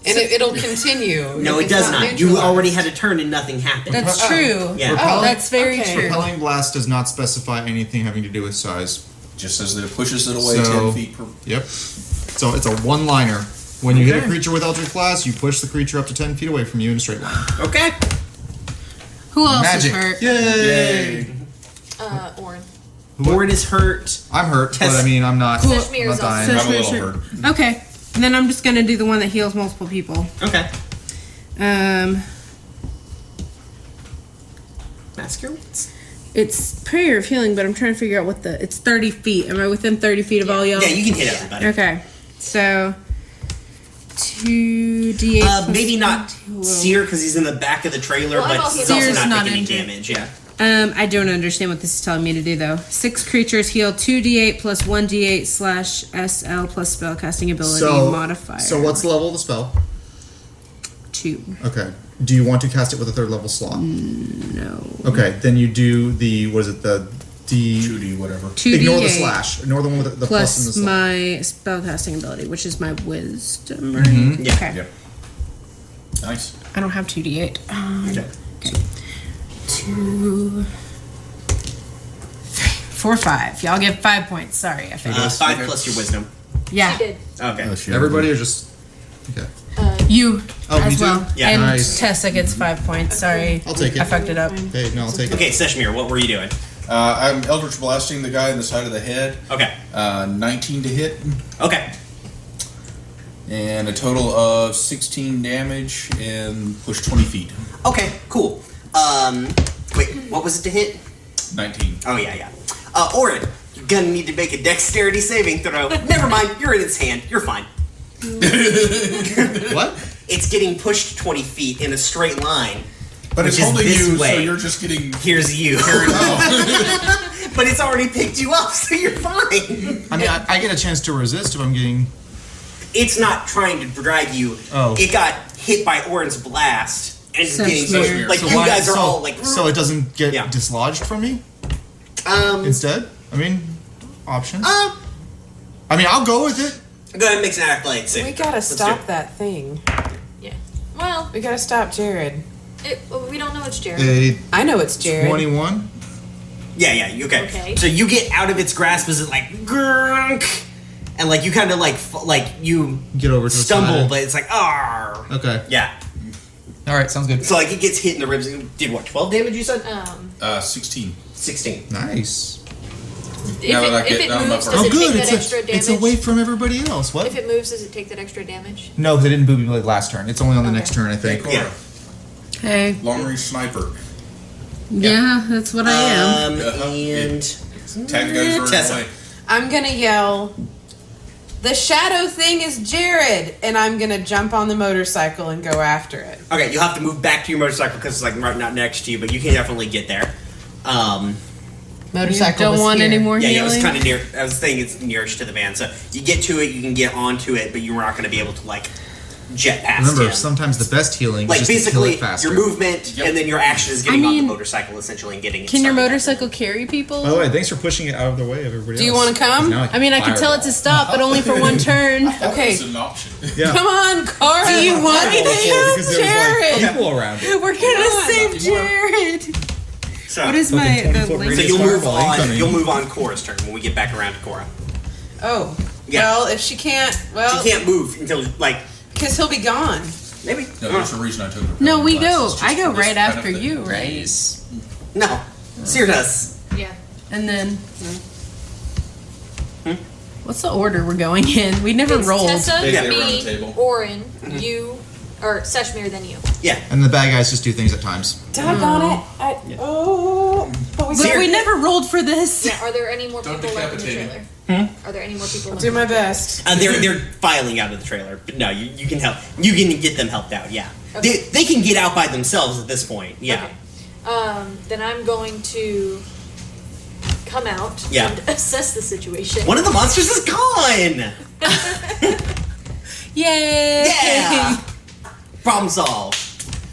and it'll continue. No, if it it's does not. You neutralized. already had a turn and nothing happened. That's true. Yeah. Oh, That's very okay. true. Repelling blast does not specify anything having to do with size. just says that it pushes it away So- 10 feet per. Yep. So it's a one-liner. When you hit a creature with Eldritch Blast, you push the creature up to 10 feet away from you in a straight line. Okay. Who else Magic. is hurt? Yay! Orin. Board is hurt. I'm hurt, Tess- but I mean, I'm not, Seshmir I'm is not dying. also- I'm a little Sure. hurt. Okay. And then I'm just gonna do the one that heals multiple people. Okay. Masquerades? It's prayer of healing, but I'm trying to figure out what it's 30 feet. Am I within 30 feet of all y'all? Yeah, you can hit everybody. Okay. So 2d8. plus Maybe not 2. Seer because he's in the back of the trailer, Well, I'm but also he's also Seer's not not taking any injured. damage. Yeah. I don't understand what this is telling me to do though. 6 creatures heal 2d8 plus 1d8 slash SL plus spellcasting ability modifier. So what's the level of the spell? 2? Okay. Do you want to cast it with a third level slot? No. Okay, then you do the, what is it, the D... 2D, whatever. 2d8 Ignore the slash. Ignore the one with the plus in the plus slot. my spellcasting ability, which is my wisdom, right? Yeah. Okay. Yep. Nice. I don't have 2d8. Okay. 2, 4, 5. Y'all get 5 points. Sorry, I figured. 5 plus your wisdom. Yeah. She did. Okay. Everybody or just... Okay. You Oh, me as too? well. Yeah. And Nice. Tessa gets 5 points. Sorry. I'll take it. I fucked it up. Okay, no, I'll take it. Okay, Seshmir, what were you doing? I'm Eldritch Blasting the guy in the side of the head. Okay. 19 to hit. Okay. And a total of 16 damage and push 20 feet. Okay, cool. Wait, what was it to hit? 19. Oh, yeah. Orin, you're gonna need to make a dexterity saving throw. Never mind, you're in its hand. You're fine. What? It's getting pushed 20 feet in a straight line. But Which it's is holding this you, so way. you're just getting Here's you. carried out. But it's already picked you up, so you're fine. I mean, I get a chance to resist if I'm getting... It's not trying to drag you. Oh. It got hit by Orin's blast. And it's getting Seshmir. like So you why- guys are so- all like So it doesn't get Yeah. dislodged from me instead? I mean, options? I mean, I'll go with it. go ahead and make an athletics save. We gotta Let's do stop it. that thing. Yeah. Well, We gotta stop Jared. we don't know it's Jared. A I know it's Jared. 21. Yeah, you okay. Okay. So you get out of its grasp as it like grunk, and like you kind of like you Get over to the stumble, side. but it's like ah. Okay. Yeah. All right, sounds good. So like it gets hit in the ribs. It did what? 12 damage? You said? 16. 16. Nice. If Now that I it get down moves, my does Oh, it good. take that extra damage? It's away from everybody else. What? If it moves, does it take that extra damage? No, they didn't booby blade last turn. It's only on the next turn, I Hey, think. Cora, Yeah. Hey. long range sniper. Yeah, that's what I am. And Tag the guys running Tessa. away. I'm gonna yell, "The shadow thing is Jared!" And I'm gonna jump on the motorcycle and go after it. okay, you'll have to move back to your motorcycle because it's like right not next to you, but you can definitely get there. Motorcycle. Don't was want here. any more Yeah, it healing? was kind of near. I was thinking it's nearest to the van, so you get to it, you can get onto it, but you're not going to be able to like jet past Remember, him. sometimes the best healing Like is just to kill basically, it faster. your movement Yep. and then your action is getting on the mean, motorcycle essentially and getting. It Can your started. motorcycle carry people? By the way, thanks for pushing it out of the way of everybody Do you else. wanna come? 'Cause now I mean, I could tell it to stop, but only for one turn. Okay. It's an option. Yeah. Come on, Cara. Do you want me to Because help there was Jared? like people around it. We're gonna save Jared. So, What is my Fucking the 20-foot link? so radius you'll move fireball on. incoming. You'll move on Cora's turn when we get back around to Cora. Oh. Yeah. Well, if she can't, well, She can't move until like because he'll be gone. maybe. No, there's a reason I took her. No, we glasses. go. It's just I go for this right after benefit. you, right? Nice. No, Seer does. Yeah. And then What's the order we're going in? We never It's rolled. Tessa, They run the me, table. Orin, you, or Seshmir, then you. Yeah. And the bad guys just do things at times. Doggone it. But we But we never rolled for this. Yeah, are there any more Don't people left in the decapitate trailer? Are there any more people left? do my best. They're filing out of the trailer, but no, you can help. You can get them helped out. Yeah, Okay. they can get out by themselves at this point. Yeah, Okay. Then I'm going to come out Yeah. and assess the situation. one of the monsters is gone. Yay! Yeah, problem solved.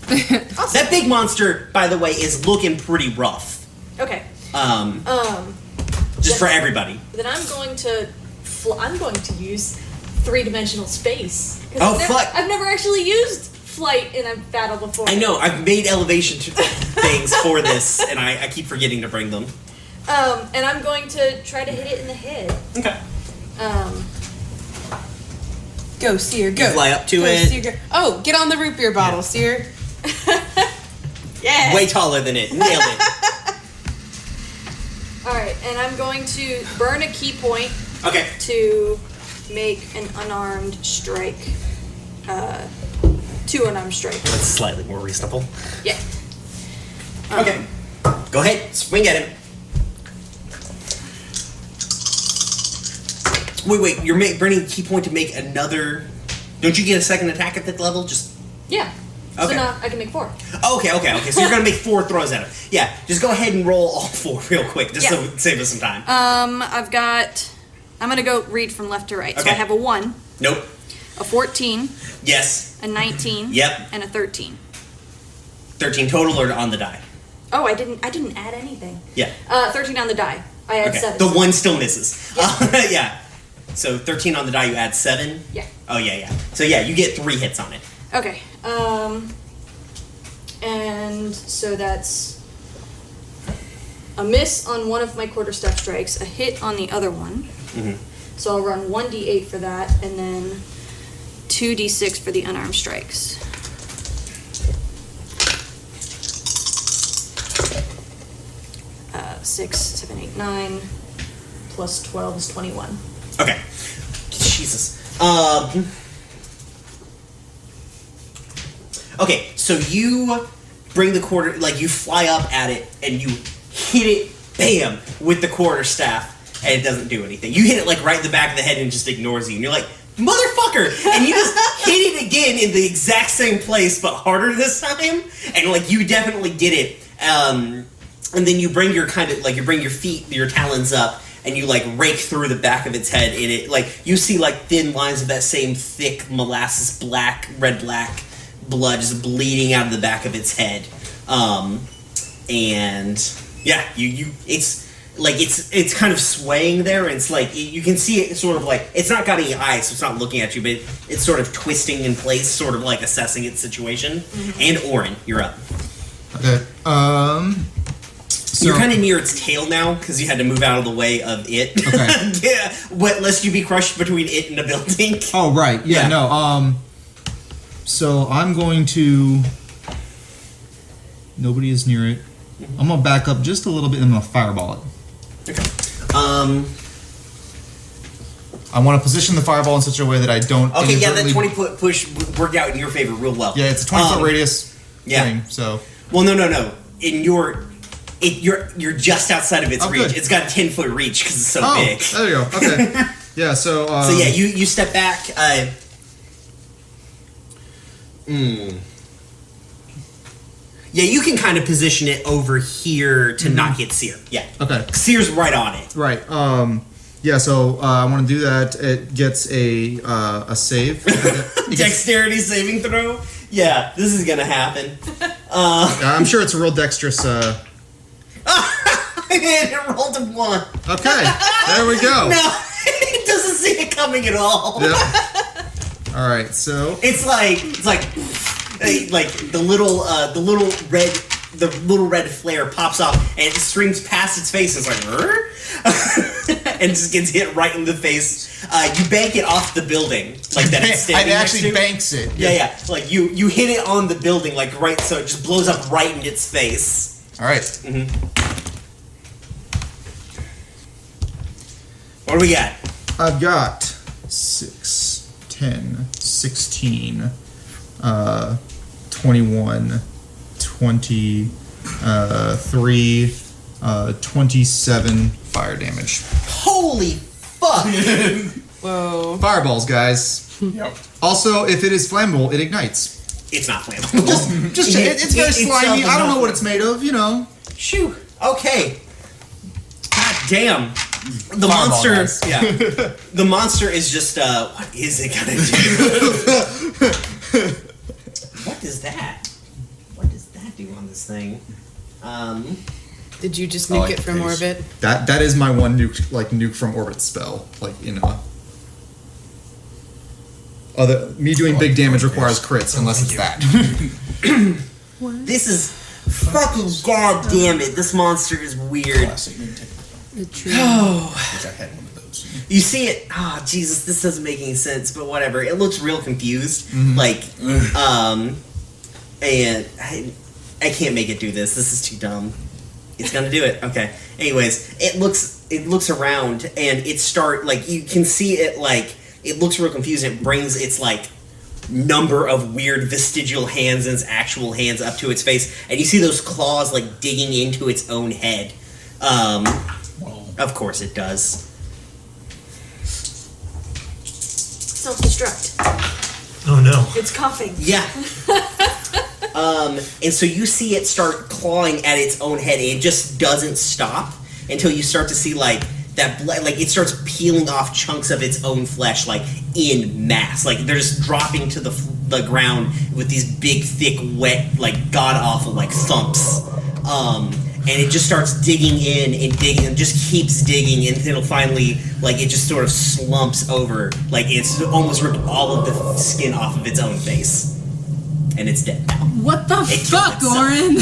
That big monster, by the way, is looking pretty rough. Okay. Just for everybody. Then I'm going to I'm going to use 3-dimensional space. 'Cause Oh, I've never, fuck. I've never actually used flight in a battle before. I know. I've made elevation things for this, and I keep forgetting to bring them. And I'm going to try to hit it in the head. Okay. Go, Seer, go. You fly up to Go, it. Seer, go. Oh, get on the root beer bottle, Seer. Yeah. Way taller than it. Nailed it. Alright, and I'm going to burn a key point Okay. to make an unarmed strike. 2 unarmed strike. That's slightly more reasonable. Yeah. Okay. Go ahead. Swing at him. Wait. You're burning a key point to make another. Don't you get a second attack at that level? Just. Yeah. So Okay. now I can make 4. Okay. So you're gonna make 4 throws at him. Yeah. Just go ahead and roll all 4 real quick, just Yeah. so we save us some time. I'm gonna go read from left to right. So Okay. I have a 1, Nope. a 14, Yes. a 19, Yep. and a 13. 13 total or on the die? Oh, I didn't add anything. Yeah. 13 on the die. I had Okay. 7. The 1 still misses. Yeah. So 13 on the die, you add 7? Yeah. Oh, yeah. So yeah, you get 3 hits on it. Okay. And so that's a miss on one of my quarterstaff strikes, a hit on the other one. Mm-hmm. So I'll run 1d8 for that, and then 2d6 for the unarmed strikes. Six, 7, 8, 9, plus 12 is 21. Okay. Jesus. Okay, so you bring the quarter, like you fly up at it and you hit it, bam, with the quarterstaff, and it doesn't do anything. You hit it like right in the back of the head and it just ignores you, and you're like, motherfucker! And you just hit it again in the exact same place, but harder this time, and like you definitely get it. And then you bring your you bring your feet, your talons up, and you like rake through the back of its head, and it like you see like thin lines of that same thick molasses red black blood just bleeding out of the back of its head. And yeah, it's kind of swaying there, and it's like you can see it sort of like it's not got any eyes, so it's not looking at you, but it's sort of twisting in place, sort of like assessing its situation. Mm-hmm. And Orin, you're up. Okay. So You're kind of near its tail now because you had to move out of the way of it. Okay. Yeah, lest you be crushed between it and a building. Oh right, yeah, Yeah. no. So I'm going to. Nobody is near it. I'm gonna back up just a little bit and I'm gonna fireball it. Okay. I want to position the fireball in such a way that I don't. Okay, yeah, that inadvertently- 20-foot push worked out in your favor real well. Yeah, it's a 20-foot radius yeah. thing. So. Well, no. You're just outside of its Oh, reach. good. It's got a 10-foot reach because it's so Oh, big. there you go. Okay. Yeah. So. So yeah, you step back. Yeah, you can kind of position it over here to not hit Seer. Yeah. Okay. Seer's right on it. Right. Yeah. So I want to do that. It gets a save. It gets- Dexterity saving throw. Yeah, this is gonna happen. I'm sure it's a real dexterous. It rolled a 1. Okay. There we go. No, it doesn't see it coming at all. Yep. All right. So. It's like the little red flare pops off and it streams past its face. It's like, and just gets hit right in the face. You bank it off the building, like that. It's standing It next actually to. banks it. Yeah. Like you hit it on the building, like right, so it just blows up right in its face. All right. What do we got? I've got 6, 10, 16, 21, 23, 27 fire damage. Holy fuck! Whoa. Fireballs, guys. Yep. Also, if it is flammable, it ignites. It's not flammable. It's very slimy. I don't know what it's made of, you know. Shoo. Okay. God damn. The Fireball, monster. guys. Yeah. The monster is just. What is it gonna do? What is that? What does that do on this thing? Did you just I nuke like it the from taste. orbit? That is my one nuke from orbit spell. Me doing big damage requires crits unless it's that. This is fucking goddamn it. This monster is weird. Classic Nintendo. Oh. Which I had one of those. You see it. Oh, Jesus, this doesn't make any sense, but whatever. It looks real confused. Like, and I can't make it do this. This is too dumb. It's gonna do it. Okay. Anyways, it looks around and you can see it it looks real confused. It brings its number of weird vestigial hands and its actual hands up to its face, and you see those claws digging into its own head. Of course it does. Self-destruct. Oh no. It's coughing. Yeah. And so you see it start clawing at its own head, and it just doesn't stop until you start to see that blood, it starts peeling off chunks of its own flesh, in mass. They're just dropping to the ground with these big, thick, wet, god-awful, thumps. And it just starts digging in and digging and just keeps digging until finally, it just sort of slumps over. It's almost ripped all of the skin off of its own face. And it's dead now. What the It killed fuck, itself. Oren?